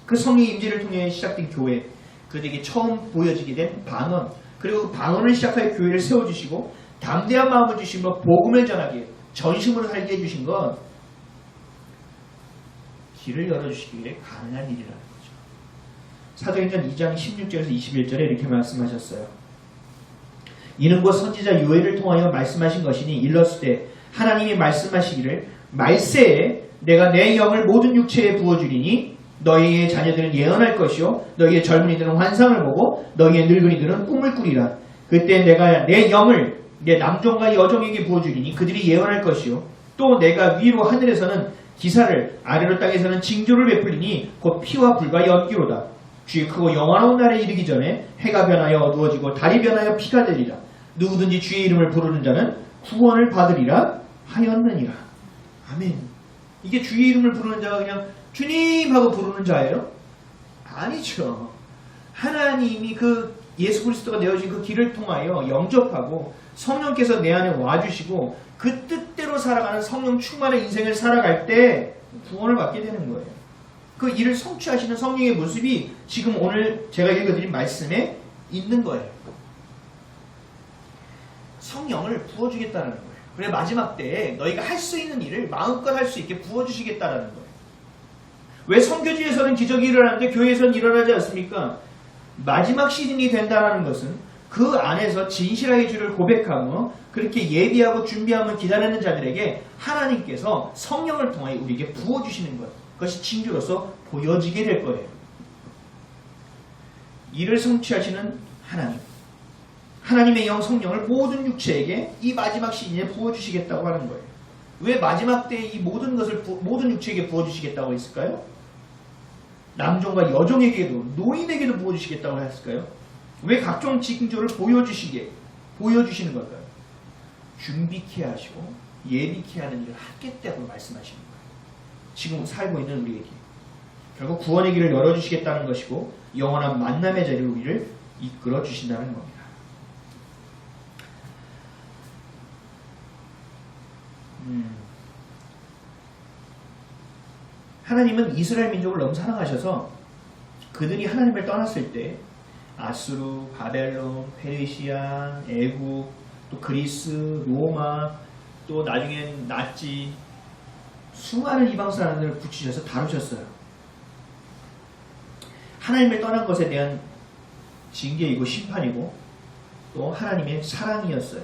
A: 그 성령의 임재를 통해 시작된 교회, 그들에게 처음 보여지게 된 방언, 그리고 그 방언을 시작하여 교회를 세워주시고 담대한 마음을 주시며 복음을 전하기에 전심으로 살게 해주신 건 길을 열어주시기 위해 가능한 일이라는 거죠. 사도행전 2장 16절에서 21절에 이렇게 말씀하셨어요. 이는 곧 선지자 요엘을 통하여 말씀하신 것이니 일렀으되 하나님이 말씀하시기를 말세에 내가 내 영을 모든 육체에 부어주리니 너희의 자녀들은 예언할 것이요 너희의 젊은이들은 환상을 보고 너희의 늙은이들은 꿈을 꾸리라. 그때 내가 내 영을 내 남종과 여종에게 부어주리니 그들이 예언할 것이요 또 내가 위로 하늘에서는 기사를 아래로 땅에서는 징조를 베풀리니 곧 피와 불과 연기로다. 주의 크고 영원한 날에 이르기 전에 해가 변하여 어두워지고 달이 변하여 피가 되리라. 누구든지 주의 이름을 부르는 자는 구원을 받으리라 하였느니라. 아멘. 이게 주의 이름을 부르는 자가 그냥 주님 하고 부르는 자예요? 아니죠. 하나님이 그 예수 그리스도가 내어진 그 길을 통하여 영접하고 성령께서 내 안에 와주시고 그 뜻대로 살아가는 성령 충만의 인생을 살아갈 때 구원을 받게 되는 거예요. 그 일을 성취하시는 성령의 모습이 지금 오늘 제가 읽어드린 말씀에 있는 거예요. 성령을 부어주겠다는 거예요. 그래 마지막 때에 너희가 할 수 있는 일을 마음껏 할 수 있게 부어주시겠다는 거예요. 왜 선교지에서는 기적이 일어나는데 교회에서는 일어나지 않습니까? 마지막 시즌이 된다는 것은 그 안에서 진실하게 주를 고백하며 그렇게 예비하고 준비하며 기다리는 자들에게 하나님께서 성령을 통해 우리에게 부어주시는 것, 그것이 징조로서 보여지게 될 거예요. 이를 성취하시는 하나님, 하나님의 영 성령을 모든 육체에게 이 마지막 시즌에 부어주시겠다고 하는 거예요. 왜 마지막 때에 이 모든 것을 모든 육체에게 부어주시겠다고 했을까요? 남종과 여종에게도 노인에게도 부어주시겠다고 했을까요? 왜 각종 징조를 보여주시는 걸까요? 준비케 하시고 예비케 하는 일을 하겠다고 말씀하시는 거예요. 지금 살고 있는 우리에게 결국 구원의 길을 열어주시겠다는 것이고 영원한 만남의 자리로 우리를 이끌어 주신다는 겁니다. 하나님은 이스라엘 민족을 너무 사랑하셔서 그들이 하나님을 떠났을 때 아수르, 바벨론, 페르시아, 애국, 또 그리스, 로마, 또 나중엔 나치 수많은 이방 사람들을 붙이셔서 다루셨어요. 하나님을 떠난 것에 대한 징계이고 심판이고 또 하나님의 사랑이었어요.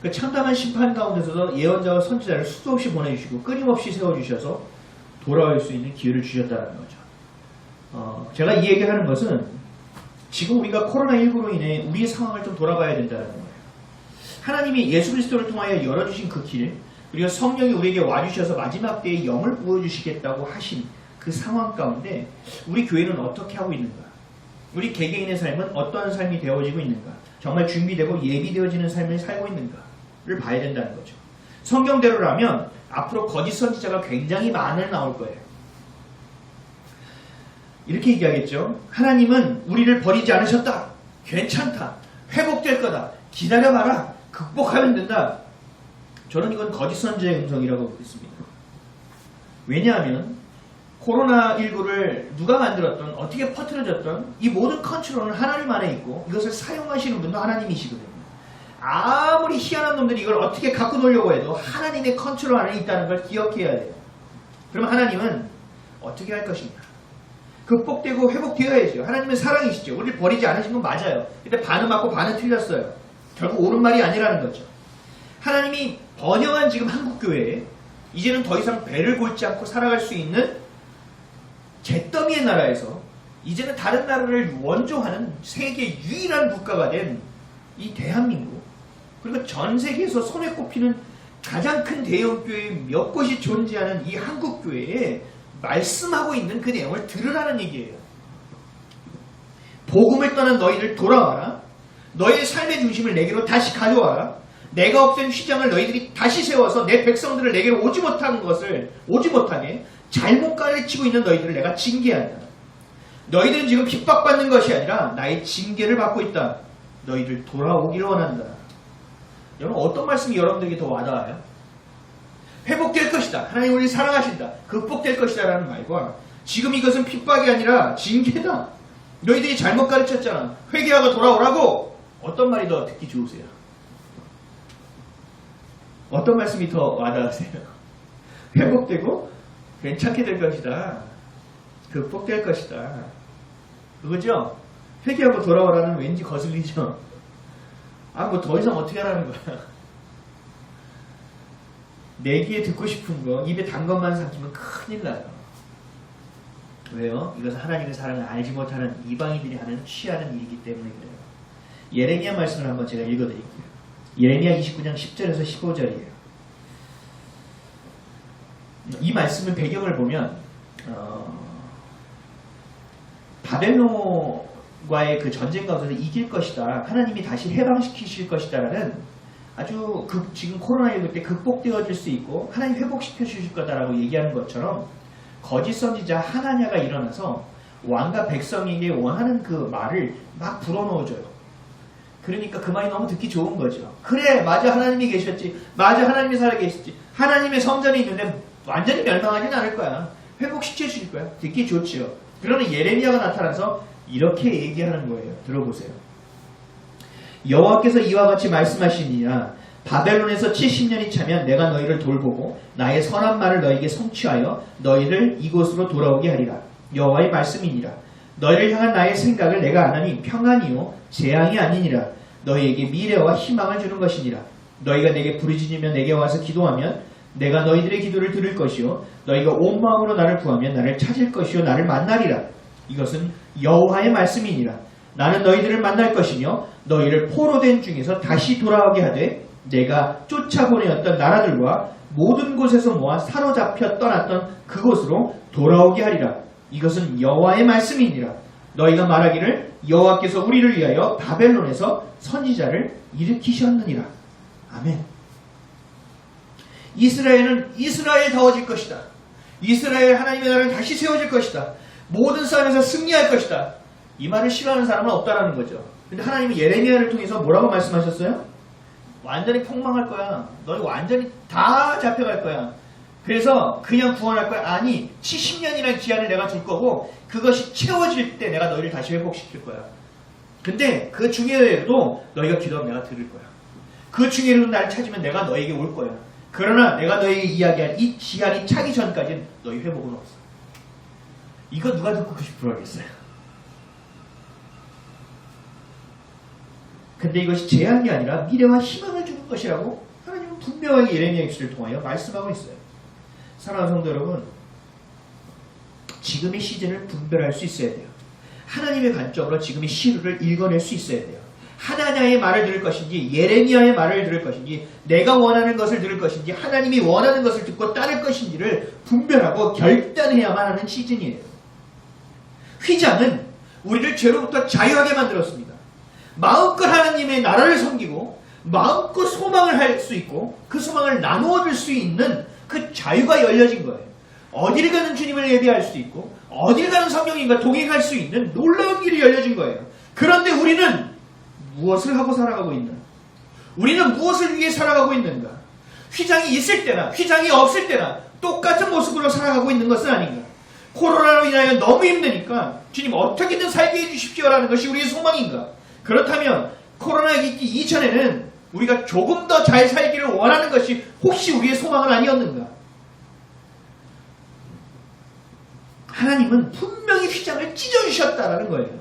A: 그 참담한 심판 가운데서도 예언자와 선지자를 수도 없이 보내주시고 끊임없이 세워주셔서 돌아올 수 있는 기회를 주셨다는 거죠. 제가 이 얘기를 하는 것은 지금 우리가 코로나19로 인해 우리의 상황을 좀 돌아봐야 된다는 거예요. 하나님이 예수 그리스도를 통하여 열어주신 그 길, 그리고 성령이 우리에게 와주셔서 마지막 때에 영을 부어주시겠다고 하신 그 상황 가운데 우리 교회는 어떻게 하고 있는가? 우리 개개인의 삶은 어떠한 삶이 되어지고 있는가? 정말 준비되고 예비되어지는 삶을 살고 있는가를 봐야 된다는 거죠. 성경대로라면 앞으로 거짓 선지자가 굉장히 많이 나올 거예요. 이렇게 얘기하겠죠. 하나님은 우리를 버리지 않으셨다. 괜찮다. 회복될 거다. 기다려봐라. 극복하면 된다. 저는 이건 거짓 선지자의 음성이라고 보겠습니다. 왜냐하면 코로나19를 누가 만들었던 어떻게 퍼뜨려졌던 이 모든 컨트롤은 하나님 안에 있고 이것을 사용하시는 분도 하나님이시거든요. 아무리 희한한 놈들이 이걸 어떻게 갖고 놀려고 해도 하나님의 컨트롤 안에 있다는 걸 기억해야 돼요. 그럼 하나님은 어떻게 할 것인가? 극복되고 회복되어야죠. 하나님은 사랑이시죠. 우리를 버리지 않으신 건 맞아요. 근데 반은 맞고 반은 틀렸어요. 결국 옳은 말이 아니라는 거죠. 하나님이 번영한 지금 한국교회에 이제는 더 이상 배를 골지 않고 살아갈 수 있는 잿더미의 나라에서 이제는 다른 나라를 원조하는 세계 유일한 국가가 된 이 대한민국, 그리고 전 세계에서 손에 꼽히는 가장 큰 대형교회 몇 곳이 존재하는 이 한국교회에 말씀하고 있는 그 내용을 들으라는 얘기예요. 복음을 떠난 너희들 돌아와라. 너희의 삶의 중심을 내게로 다시 가져와라. 내가 없앤 휘장을 너희들이 다시 세워서 내 백성들을 내게로 오지 못하게 잘못 가르치고 있는 너희들을 내가 징계한다. 너희들은 지금 핍박받는 것이 아니라 나의 징계를 받고 있다. 너희들 돌아오기를 원한다. 여러분, 어떤 말씀이 여러분들에게 더 와닿아요? 회복될 것이다. 하나님 우리를 사랑하신다. 극복될 것이다 라는 말과 지금 이것은 핍박이 아니라 징계다. 너희들이 잘못 가르쳤잖아. 회개하고 돌아오라고. 어떤 말이 더 듣기 좋으세요? 어떤 말씀이 더 와닿으세요? 회복되고 괜찮게 될 것이다. 극복될 것이다. 그거죠? 회개하고 돌아오라는 왠지 거슬리죠? 뭐 더 이상 어떻게 하라는 거야. 내 귀에 듣고 싶은 거, 입에 단 것만 삼키면 큰일 나요. 왜요? 이것은 하나님의 사랑을 알지 못하는 이방인들이 하는 취하는 일이기 때문에 그래요. 예레미야 말씀을 한번 제가 읽어드릴게요. 예레미야 29장 10절에서 15절이에요. 이 말씀의 배경을 보면 바벨론과의 그 전쟁 가운데서 이길 것이다. 하나님이 다시 해방시키실 것이다라는 아주 지금 코로나19 때 극복되어질 수 있고 하나님 회복시켜 주실 거다라고 얘기하는 것처럼 거짓 선지자 하나냐가 일어나서 왕과 백성에게 원하는 그 말을 막 불어넣어줘요. 그러니까 그 말이 너무 듣기 좋은 거죠. 그래, 맞아, 하나님이 계셨지. 맞아, 하나님이 살아계셨지. 하나님의 성전이 있는데 완전히 멸망하진 않을 거야. 회복시켜 주실 거야. 듣기 좋지요. 그러나 예레미야가 나타나서 이렇게 얘기하는 거예요. 들어보세요. 여호와께서 이와 같이 말씀하시니라. 바벨론에서 70년이 차면 내가 너희를 돌보고 나의 선한 말을 너희에게 성취하여 너희를 이곳으로 돌아오게 하리라. 여호와의 말씀이니라. 너희를 향한 나의 생각을 내가 아나니 평안이요 재앙이 아니니라. 너희에게 미래와 희망을 주는 것이니라. 너희가 내게 부르짖으며 내게 와서 기도하면 내가 너희들의 기도를 들을 것이요 너희가 온 마음으로 나를 구하면 나를 찾을 것이요 나를 만나리라. 이것은 여호와의 말씀이니라. 나는 너희들을 만날 것이며 너희를 포로된 중에서 다시 돌아오게 하되 내가 쫓아보내었던 나라들과 모든 곳에서 모아 사로잡혀 떠났던 그곳으로 돌아오게 하리라. 이것은 여호와의 말씀이니라. 너희가 말하기를 여호와께서 우리를 위하여 바벨론에서 선지자를 일으키셨느니라. 아멘. 이스라엘은 이스라엘다워질 것이다. 이스라엘 하나님의 나라는 다시 세워질 것이다. 모든 싸움에서 승리할 것이다. 이 말을 싫어하는 사람은 없다라는 거죠. 근데 하나님은 예레미야를 통해서 뭐라고 말씀하셨어요? 완전히 폭망할 거야. 너희 완전히 다 잡혀갈 거야. 그래서 그냥 구원할 거야? 아니, 70년이라는 기한을 내가 줄 거고 그것이 채워질 때 내가 너희를 다시 회복시킬 거야. 근데 그 중에도 너희가 기도하면 내가 들을 거야. 그 중에도 나를 찾으면 내가 너에게 올 거야. 그러나 내가 너에게 이야기한 이 기한이 차기 전까지는 너희 회복은 없어. 이거 누가 듣고 싶어 하겠어요? 근데 이것이 재앙이 아니라 미래와 희망을 주는 것이라고 하나님은 분명하게 예레미야 입술을 통하여 말씀하고 있어요. 사랑하는 성도 여러분, 지금의 시즌을 분별할 수 있어야 돼요. 하나님의 관점으로 지금의 시류를 읽어낼 수 있어야 돼요. 하나냐의 말을 들을 것인지 예레미야의 말을 들을 것인지 내가 원하는 것을 들을 것인지 하나님이 원하는 것을 듣고 따를 것인지를 분별하고 결단해야만 하는 시즌이에요. 휘장은 우리를 죄로부터 자유하게 만들었습니다. 마음껏 하나님의 나라를 섬기고 마음껏 소망을 할 수 있고 그 소망을 나누어 줄 수 있는 그 자유가 열려진 거예요. 어디를 가는 주님을 예배할 수 있고 어디를 가는 성령님과 동행할 수 있는 놀라운 길이 열려진 거예요. 그런데 우리는 무엇을 하고 살아가고 있나? 우리는 무엇을 위해 살아가고 있는가? 휘장이 있을 때나 휘장이 없을 때나 똑같은 모습으로 살아가고 있는 것은 아닌가? 코로나로 인하여 너무 힘드니까 주님 어떻게든 살게 해주십시오라는 것이 우리의 소망인가? 그렇다면 코로나 있기 이전에는 우리가 조금 더 잘 살기를 원하는 것이 혹시 우리의 소망은 아니었는가? 하나님은 분명히 휘장을 찢어주셨다라는 거예요.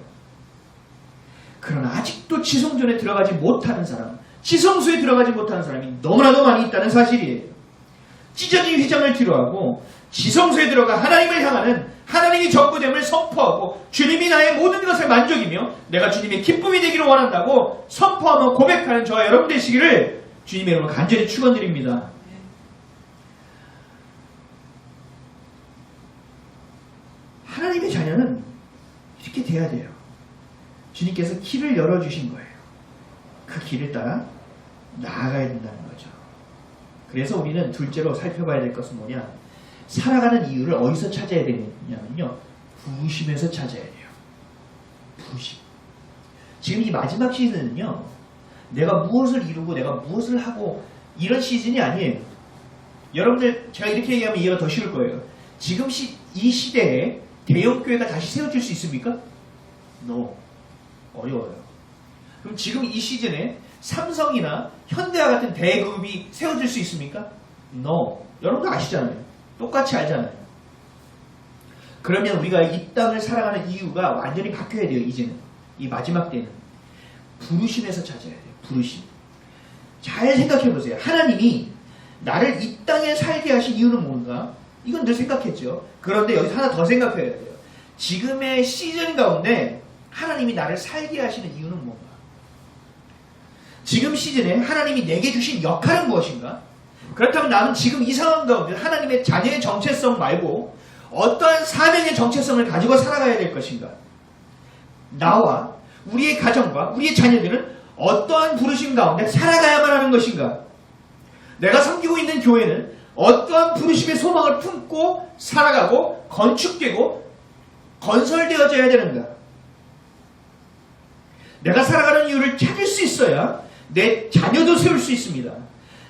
A: 그러나 아직도 지성전에 들어가지 못하는 사람, 지성소에 들어가지 못하는 사람이 너무나도 많이 있다는 사실이에요. 찢어진 휘장을 뒤로하고 지성소에 들어가 하나님을 향하는 하나님이 전부됨을 선포하고 주님이 나의 모든 것을 만족이며 내가 주님의 기쁨이 되기를 원한다고 선포하며 고백하는 저와 여러분 되시기를 주님의 이름으로 간절히 축원드립니다. 하나님의 자녀는 이렇게 돼야 돼요. 주님께서 길을 열어주신 거예요. 그 길을 따라 나아가야 된다는 거죠. 그래서 우리는 둘째로 살펴봐야 될 것은 뭐냐? 살아가는 이유를 어디서 찾아야 되냐면요. 부르심에서 찾아야 돼요. 부르심. 지금 이 마지막 시즌은요. 내가 무엇을 이루고 내가 무엇을 하고 이런 시즌이 아니에요. 여러분들 제가 이렇게 얘기하면 이해가 더 쉬울 거예요. 지금 이 시대에 대형교회가 다시 세워질 수 있습니까? No. 어려워요. 그럼 지금 이 시즌에 삼성이나 현대와 같은 대그룹이 세워질 수 있습니까? No. 여러분도 아시잖아요. 똑같이 알잖아요. 그러면 우리가 이 땅을 살아가는 이유가 완전히 바뀌어야 돼요. 이제는. 이 마지막 때는. 부르심에서 찾아야 돼요. 부르심. 잘 생각해 보세요. 하나님이 나를 이 땅에 살게 하신 이유는 뭔가? 이건 늘 생각했죠. 그런데 여기서 하나 더 생각해야 돼요. 지금의 시즌 가운데 하나님이 나를 살게 하시는 이유는 뭔가? 지금 시즌에 하나님이 내게 주신 역할은 무엇인가? 그렇다면 나는 지금 이 상황 가운데 하나님의 자녀의 정체성 말고 어떠한 사명의 정체성을 가지고 살아가야 될 것인가? 나와 우리의 가정과 우리의 자녀들은 어떠한 부르심 가운데 살아가야만 하는 것인가? 내가 섬기고 있는 교회는 어떠한 부르심의 소망을 품고 살아가고 건축되고 건설되어져야 되는가? 내가 살아가는 이유를 찾을 수 있어야 내 자녀도 세울 수 있습니다.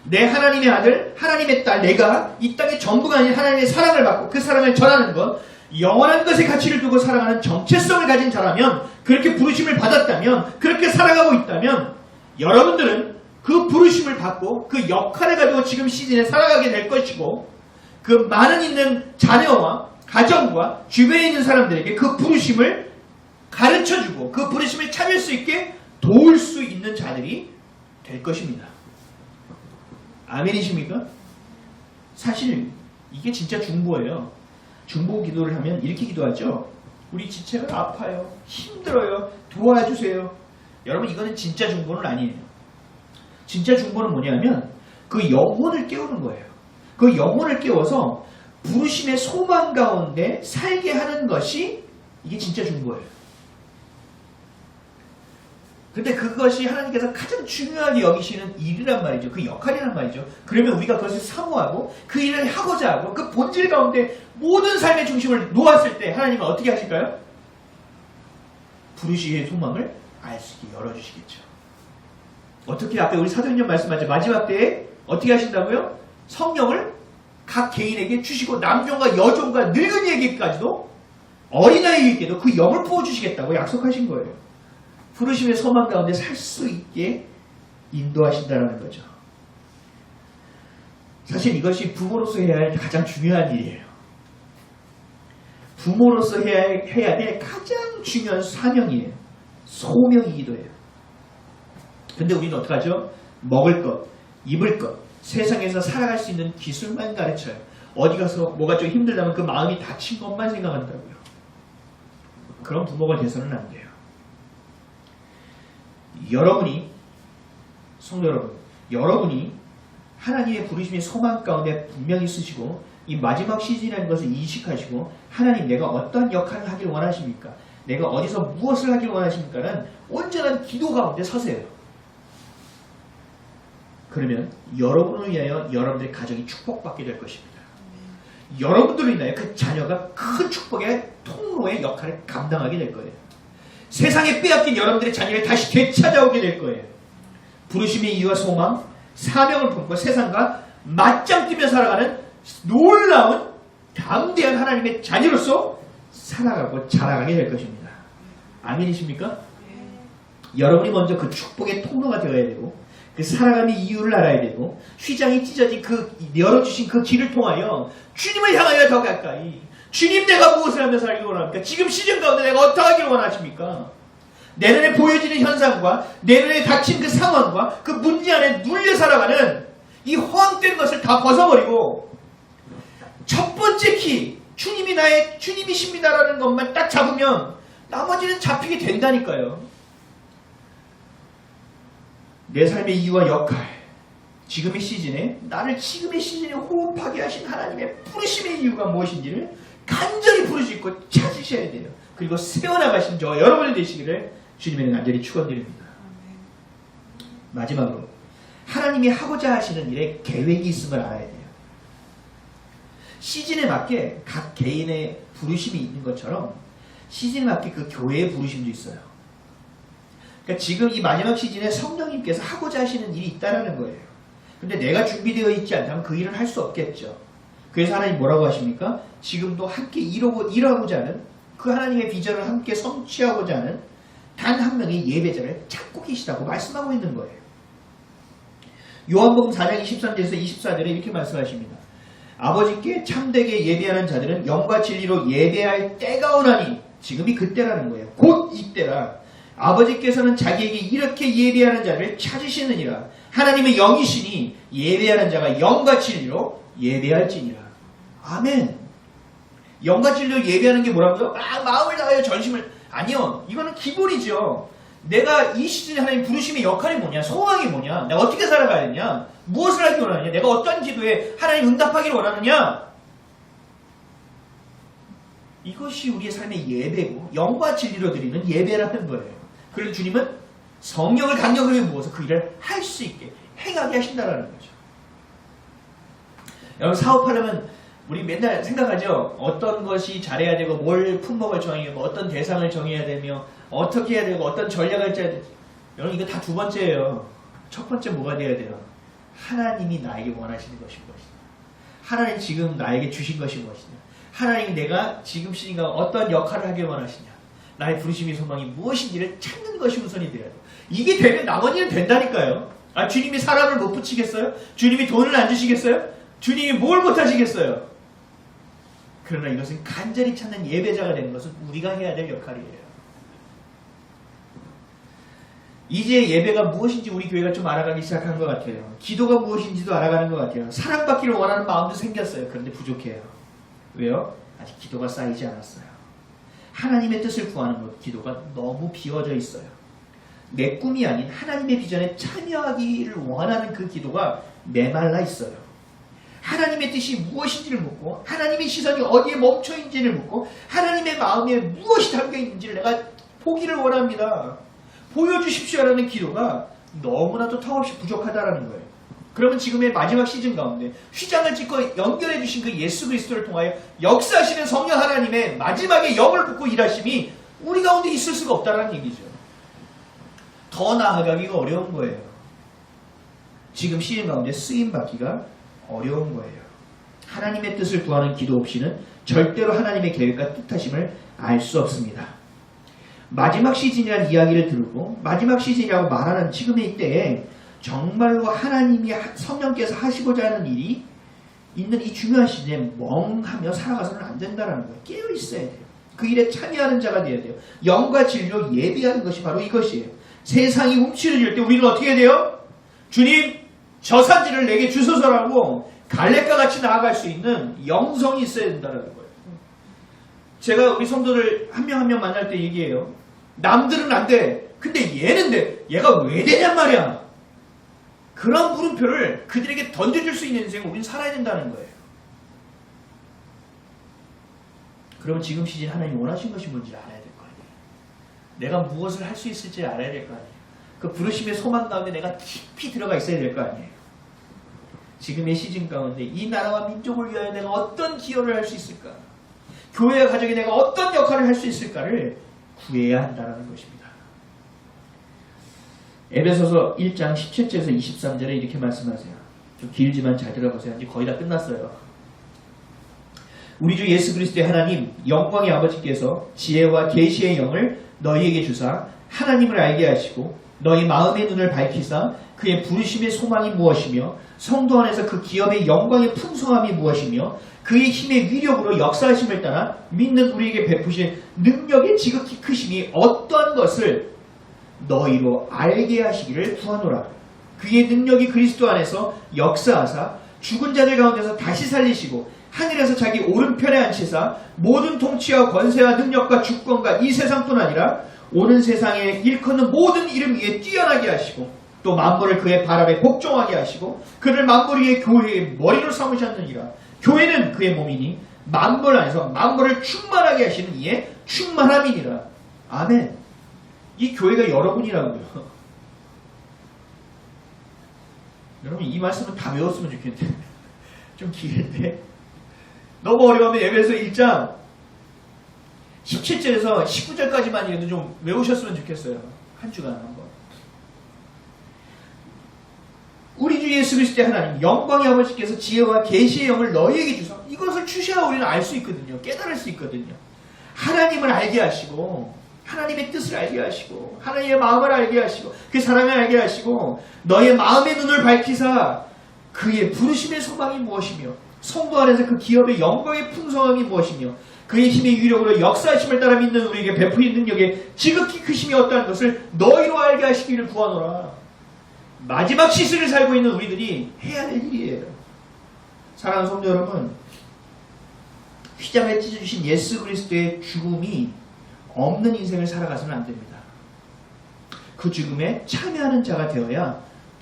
A: 내 하나님의 아들, 하나님의 딸, 내가 이 땅의 전부가 아닌 하나님의 사랑을 받고 그 사랑을 전하는 것, 영원한 것의 가치를 두고 살아가는 정체성을 가진 자라면, 그렇게 부르심을 받았다면, 그렇게 살아가고 있다면 여러분들은 그 부르심을 받고 그 역할을 가지고 지금 시즌에 살아가게 될 것이고, 그 많은 있는 자녀와 가정과 주변에 있는 사람들에게 그 부르심을 가르쳐주고 그 부르심을 찾을 수 있게 도울 수 있는 자들이 될 것입니다. 아멘이십니까? 사실 이게 진짜 중보예요. 중보 기도를 하면 이렇게 기도하죠. 우리 지체가 아파요. 힘들어요. 도와주세요. 여러분, 이거는 진짜 중보는 아니에요. 진짜 중보는 뭐냐면 그 영혼을 깨우는 거예요. 그 영혼을 깨워서 부르심의 소망 가운데 살게 하는 것이 이게 진짜 중보예요. 근데 그것이 하나님께서 가장 중요하게 여기시는 일이란 말이죠. 그 역할이란 말이죠. 그러면 우리가 그것을 사모하고 그 일을 하고자 하고 그 본질 가운데 모든 삶의 중심을 놓았을 때 하나님은 어떻게 하실까요? 부르시의 소망을 알 수 있게 열어주시겠죠. 어떻게 아까 우리 사도행전 말씀하죠. 마지막 때에 어떻게 하신다고요? 성령을 각 개인에게 주시고 남종과 여종과 늙은이에게까지도 어린아이에게도 그 영을 부어주시겠다고 약속하신 거예요. 부르심의 소망 가운데 살 수 있게 인도하신다는 거죠. 사실 이것이 부모로서 해야 할 가장 중요한 일이에요. 부모로서 해야 될 가장 중요한 사명이에요. 소명이기도 해요. 근데 우리는 어떡하죠? 먹을 것, 입을 것, 세상에서 살아갈 수 있는 기술만 가르쳐요. 어디 가서 뭐가 좀 힘들다면 그 마음이 다친 것만 생각한다고요. 그런 부모가 돼서는 안 돼요. 여러분이, 성도 여러분, 여러분이 하나님의 부르심의 소망 가운데 분명히 쓰시고 이 마지막 시즌이라는 것을 인식하시고 하나님, 내가 어떠한 역할을 하길 원하십니까? 내가 어디서 무엇을 하길 원하십니까?는 온전한 기도 가운데 서세요. 그러면 여러분을 위하여 여러분들의 가정이 축복받게 될 것입니다. 여러분들로 인하여 그 자녀가 큰 축복의 통로의 역할을 감당하게 될 거예요. 세상에 빼앗긴 여러분들의 자녀를 다시 되찾아오게 될 거예요. 부르심의 이유와 소망, 사명을 품고 세상과 맞짱 뜨며 살아가는 놀라운 담대한 하나님의 자녀로서 살아가고 자라가게 될 것입니다. 아멘이십니까? 여러분이 먼저 그 축복의 통로가 되어야 되고 그 살아감의 이유를 알아야 되고 휘장이 찢어진 그 열어주신 그 길을 통하여 주님을 향하여 더 가까이 주님 내가 무엇을 하며 살기 원합니까? 지금 시즌 가운데 내가 어떻게 하기를 원하십니까? 내 눈에 보여지는 현상과 내 눈에 닥친 그 상황과 그 문제 안에 눌려 살아가는 이 허황된 것을 다 벗어버리고 첫 번째 키 주님이 나의 주님이십니다라는 것만 딱 잡으면 나머지는 잡히게 된다니까요. 내 삶의 이유와 역할, 지금의 시즌에 나를 지금의 시즌에 호흡하게 하신 하나님의 부르심의 이유가 무엇인지를 간절히 부르짖고 찾으셔야 돼요. 그리고 세워나가신 저 여러분이 되시기를 주님의 간절히 축원드립니다. 마지막으로 하나님이 하고자 하시는 일에 계획이 있음을 알아야 돼요. 시즌에 맞게 각 개인의 부르심이 있는 것처럼 시즌에 맞게 그 교회의 부르심도 있어요. 그러니까 지금 이 마지막 시즌에 성령님께서 하고자 하시는 일이 있다는 거예요. 근데 내가 준비되어 있지 않다면 그 일을 할 수 없겠죠. 그래서 하나님 뭐라고 하십니까? 지금도 함께 일하고자 하는 그 하나님의 비전을 함께 성취하고자 하는 단 한 명의 예배자를 찾고 계시다고 말씀하고 있는 거예요. 요한복음 4장 23절에서 24절에 이렇게 말씀하십니다. 아버지께 참되게 예배하는 자들은 영과 진리로 예배할 때가 오나니 지금이 그때라는 거예요. 곧 이때라. 아버지께서는 자기에게 이렇게 예배하는 자를 찾으시느니라. 하나님의 영이시니 예배하는 자가 영과 진리로 예배할지니라. 아멘. 영과 진리로 예배하는 게 뭐라고요? 마음을 다하여 전심을. 아니요. 이거는 기본이죠. 내가 이 시즌에 하나님 부르심의 역할이 뭐냐? 소망이 뭐냐? 내가 어떻게 살아가야 되냐? 무엇을 하기 원하느냐? 내가 어떤 기도에 하나님 응답하기를 원하느냐? 이것이 우리의 삶의 예배고 영과 진리로 드리는 예배라는 거예요. 그래서 주님은 성령을 강력하게 부어서 그 일을 할 수 있게 행하게 하신다는 거죠. 여러분 사업하려면 우리 맨날 생각하죠. 어떤 것이 잘해야 되고 뭘 품목을 정해야 되고 어떤 대상을 정해야 되며 어떻게 해야 되고 어떤 전략을 짜야 되고 여러분 이거 다 두 번째예요. 첫 번째 뭐가 돼야 돼요? 하나님이 나에게 원하시는 것이 무엇이냐? 하나님 지금 나에게 주신 것이 무엇이냐? 하나님이 내가 지금 시인가 어떤 역할을 하길 원하시냐? 나의 부르심의 소망이 무엇인지를 찾는 것이 우선이 돼야 돼요. 이게 되면 나머지는 된다니까요. 아 주님이 사람을 못 붙이겠어요? 주님이 돈을 안 주시겠어요? 주님이 뭘 못 하시겠어요? 그러나 이것은 간절히 찾는 예배자가 되는 것은 우리가 해야 될 역할이에요. 이제 예배가 무엇인지 우리 교회가 좀 알아가기 시작한 것 같아요. 기도가 무엇인지도 알아가는 것 같아요. 사랑받기를 원하는 마음도 생겼어요. 그런데 부족해요. 왜요? 아직 기도가 쌓이지 않았어요. 하나님의 뜻을 구하는 것, 기도가 너무 비워져 있어요. 내 꿈이 아닌 하나님의 비전에 참여하기를 원하는 그 기도가 메말라 있어요. 하나님의 뜻이 무엇인지를 묻고 하나님의 시선이 어디에 멈춰있는지를 묻고 하나님의 마음에 무엇이 담겨있는지를 내가 보기를 원합니다. 보여주십시오라는 기도가 너무나도 턱없이 부족하다라는 거예요. 그러면 지금의 마지막 시즌 가운데 휘장을 찢고 연결해 주신 그 예수 그리스도를 통하여 역사하시는 성령 하나님의 마지막에 영을 붓고 일하심이 우리 가운데 있을 수가 없다는 얘기죠. 더 나아가기가 어려운 거예요. 지금 시즌 가운데 쓰임받기가 어려운 거예요. 하나님의 뜻을 구하는 기도 없이는 절대로 하나님의 계획과 뜻하심을 알 수 없습니다. 마지막 시즌이라는 이야기를 들고 마지막 시즌이라고 말하는 지금의 이때에 정말로 하나님이 성령께서 하시고자 하는 일이 있는 이 중요한 시즌에 멍하며 살아가서는 안 된다는 거예요. 깨어 있어야 돼요. 그 일에 참여하는 자가 되어야 돼요. 영과 진리로 예비하는 것이 바로 이것이에요. 세상이 움츠러질 때 우리는 어떻게 해야 돼요? 주님 저 산지를 내게 주소서라고 갈렙과 같이 나아갈 수 있는 영성이 있어야 된다는 거예요. 제가 우리 성도들 한 명 한 명 만날 때 얘기해요. 남들은 안 돼. 근데 얘는 돼. 얘가 왜 되냔 말이야. 그런 물음표를 그들에게 던져줄 수 있는 인생을 우리는 살아야 된다는 거예요. 그러면 지금 시즌 하나님이 원하신 것이 뭔지를 알아야 될 거 아니에요. 내가 무엇을 할 수 있을지 알아야 될 거 아니에요. 그 부르심의 소망 가운데 내가 깊이 들어가 있어야 될 거 아니에요. 지금의 시즌 가운데 이 나라와 민족을 위하여 내가 어떤 기여를 할 수 있을까? 교회와 가정에 내가 어떤 역할을 할 수 있을까를 구해야 한다는 것입니다. 에베소서 1장 17절에서 23절에 이렇게 말씀하세요. 좀 길지만 잘 들어보세요. 이제 거의 다 끝났어요. 우리 주 예수 그리스도의 하나님 영광의 아버지께서 지혜와 계시의 영을 너희에게 주사 하나님을 알게 하시고 너희 마음의 눈을 밝히사 그의 부르심의 소망이 무엇이며 성도 안에서 그 기업의 영광의 풍성함이 무엇이며 그의 힘의 위력으로 역사하심을 따라 믿는 우리에게 베푸신 능력의 지극히 크심이 어떠한 것을 너희로 알게 하시기를 구하노라. 그의 능력이 그리스도 안에서 역사하사 죽은 자들 가운데서 다시 살리시고 하늘에서 자기 오른편에 앉히사 모든 통치와 권세와 능력과 주권과 이 세상뿐 아니라 오는 세상에 일컫는 모든 이름 위에 뛰어나게 하시고 또 만물을 그의 발 아래 복종하게 하시고 그를 만물 위에 교회의 머리로 삼으셨느니라. 교회는 그의 몸이니 만물 안에서 만물을 충만하게 하시는 이의 충만함이니라. 아멘. 이 교회가 여러분이라고요. 여러분 이 말씀은 다 외웠으면 좋겠는데 좀 길은데 너무 어려우면 에베소 1장 17절에서 19절까지만이라도 좀 외우셨으면 좋겠어요. 한 주간 한번. 우리 주 예수 그리스도의 하나님 영광의 아버지께서 지혜와 계시의 영을 너희에게 주사 이것을 주셔야 우리는 알 수 있거든요. 깨달을 수 있거든요. 하나님을 알게 하시고 하나님의 뜻을 알게 하시고 하나님의 마음을 알게 하시고 그 사랑을 알게 하시고 너의 마음의 눈을 밝히사 그의 부르심의 소망이 무엇이며 성도 안에서 그 기업의 영광의 풍성함이 무엇이며 그의 힘의 위력으로 역사하심을 따라 믿는 우리에게 베푸신 능력의 지극히 크심이 어떠한 것을 너희로 알게 하시기를 구하노라. 마지막 시세를 살고 있는 우리들이 해야 될 일이에요. 사랑하는 성도 여러분, 휘장에 찢어주신 예수 그리스도의 죽음이 없는 인생을 살아가서는 안 됩니다. 그 죽음에 참여하는 자가 되어야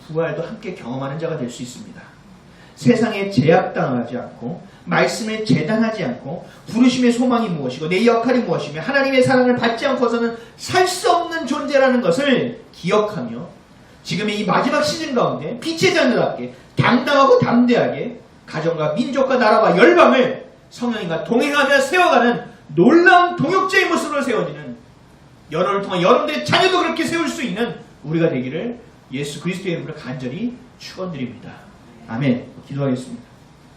A: 부활도 함께 경험하는 자가 될 수 있습니다. 세상에 제약당하지 않고 말씀에 재단하지 않고 부르심의 소망이 무엇이고 내 역할이 무엇이며 하나님의 사랑을 받지 않고서는 살 수 없는 존재라는 것을 기억하며 지금의 이 마지막 시즌 가운데 빛의 자녀답게 당당하고 담대하게 가정과 민족과 나라와 열방을 성령님과 동행하며 세워가는 놀라운 동역자의 모습으로 세워지는 여러분을 통한 여러분들의 자녀도 그렇게 세울 수 있는 우리가 되기를 예수 그리스도의 이름으로 간절히 축원드립니다. 아멘. 기도하겠습니다.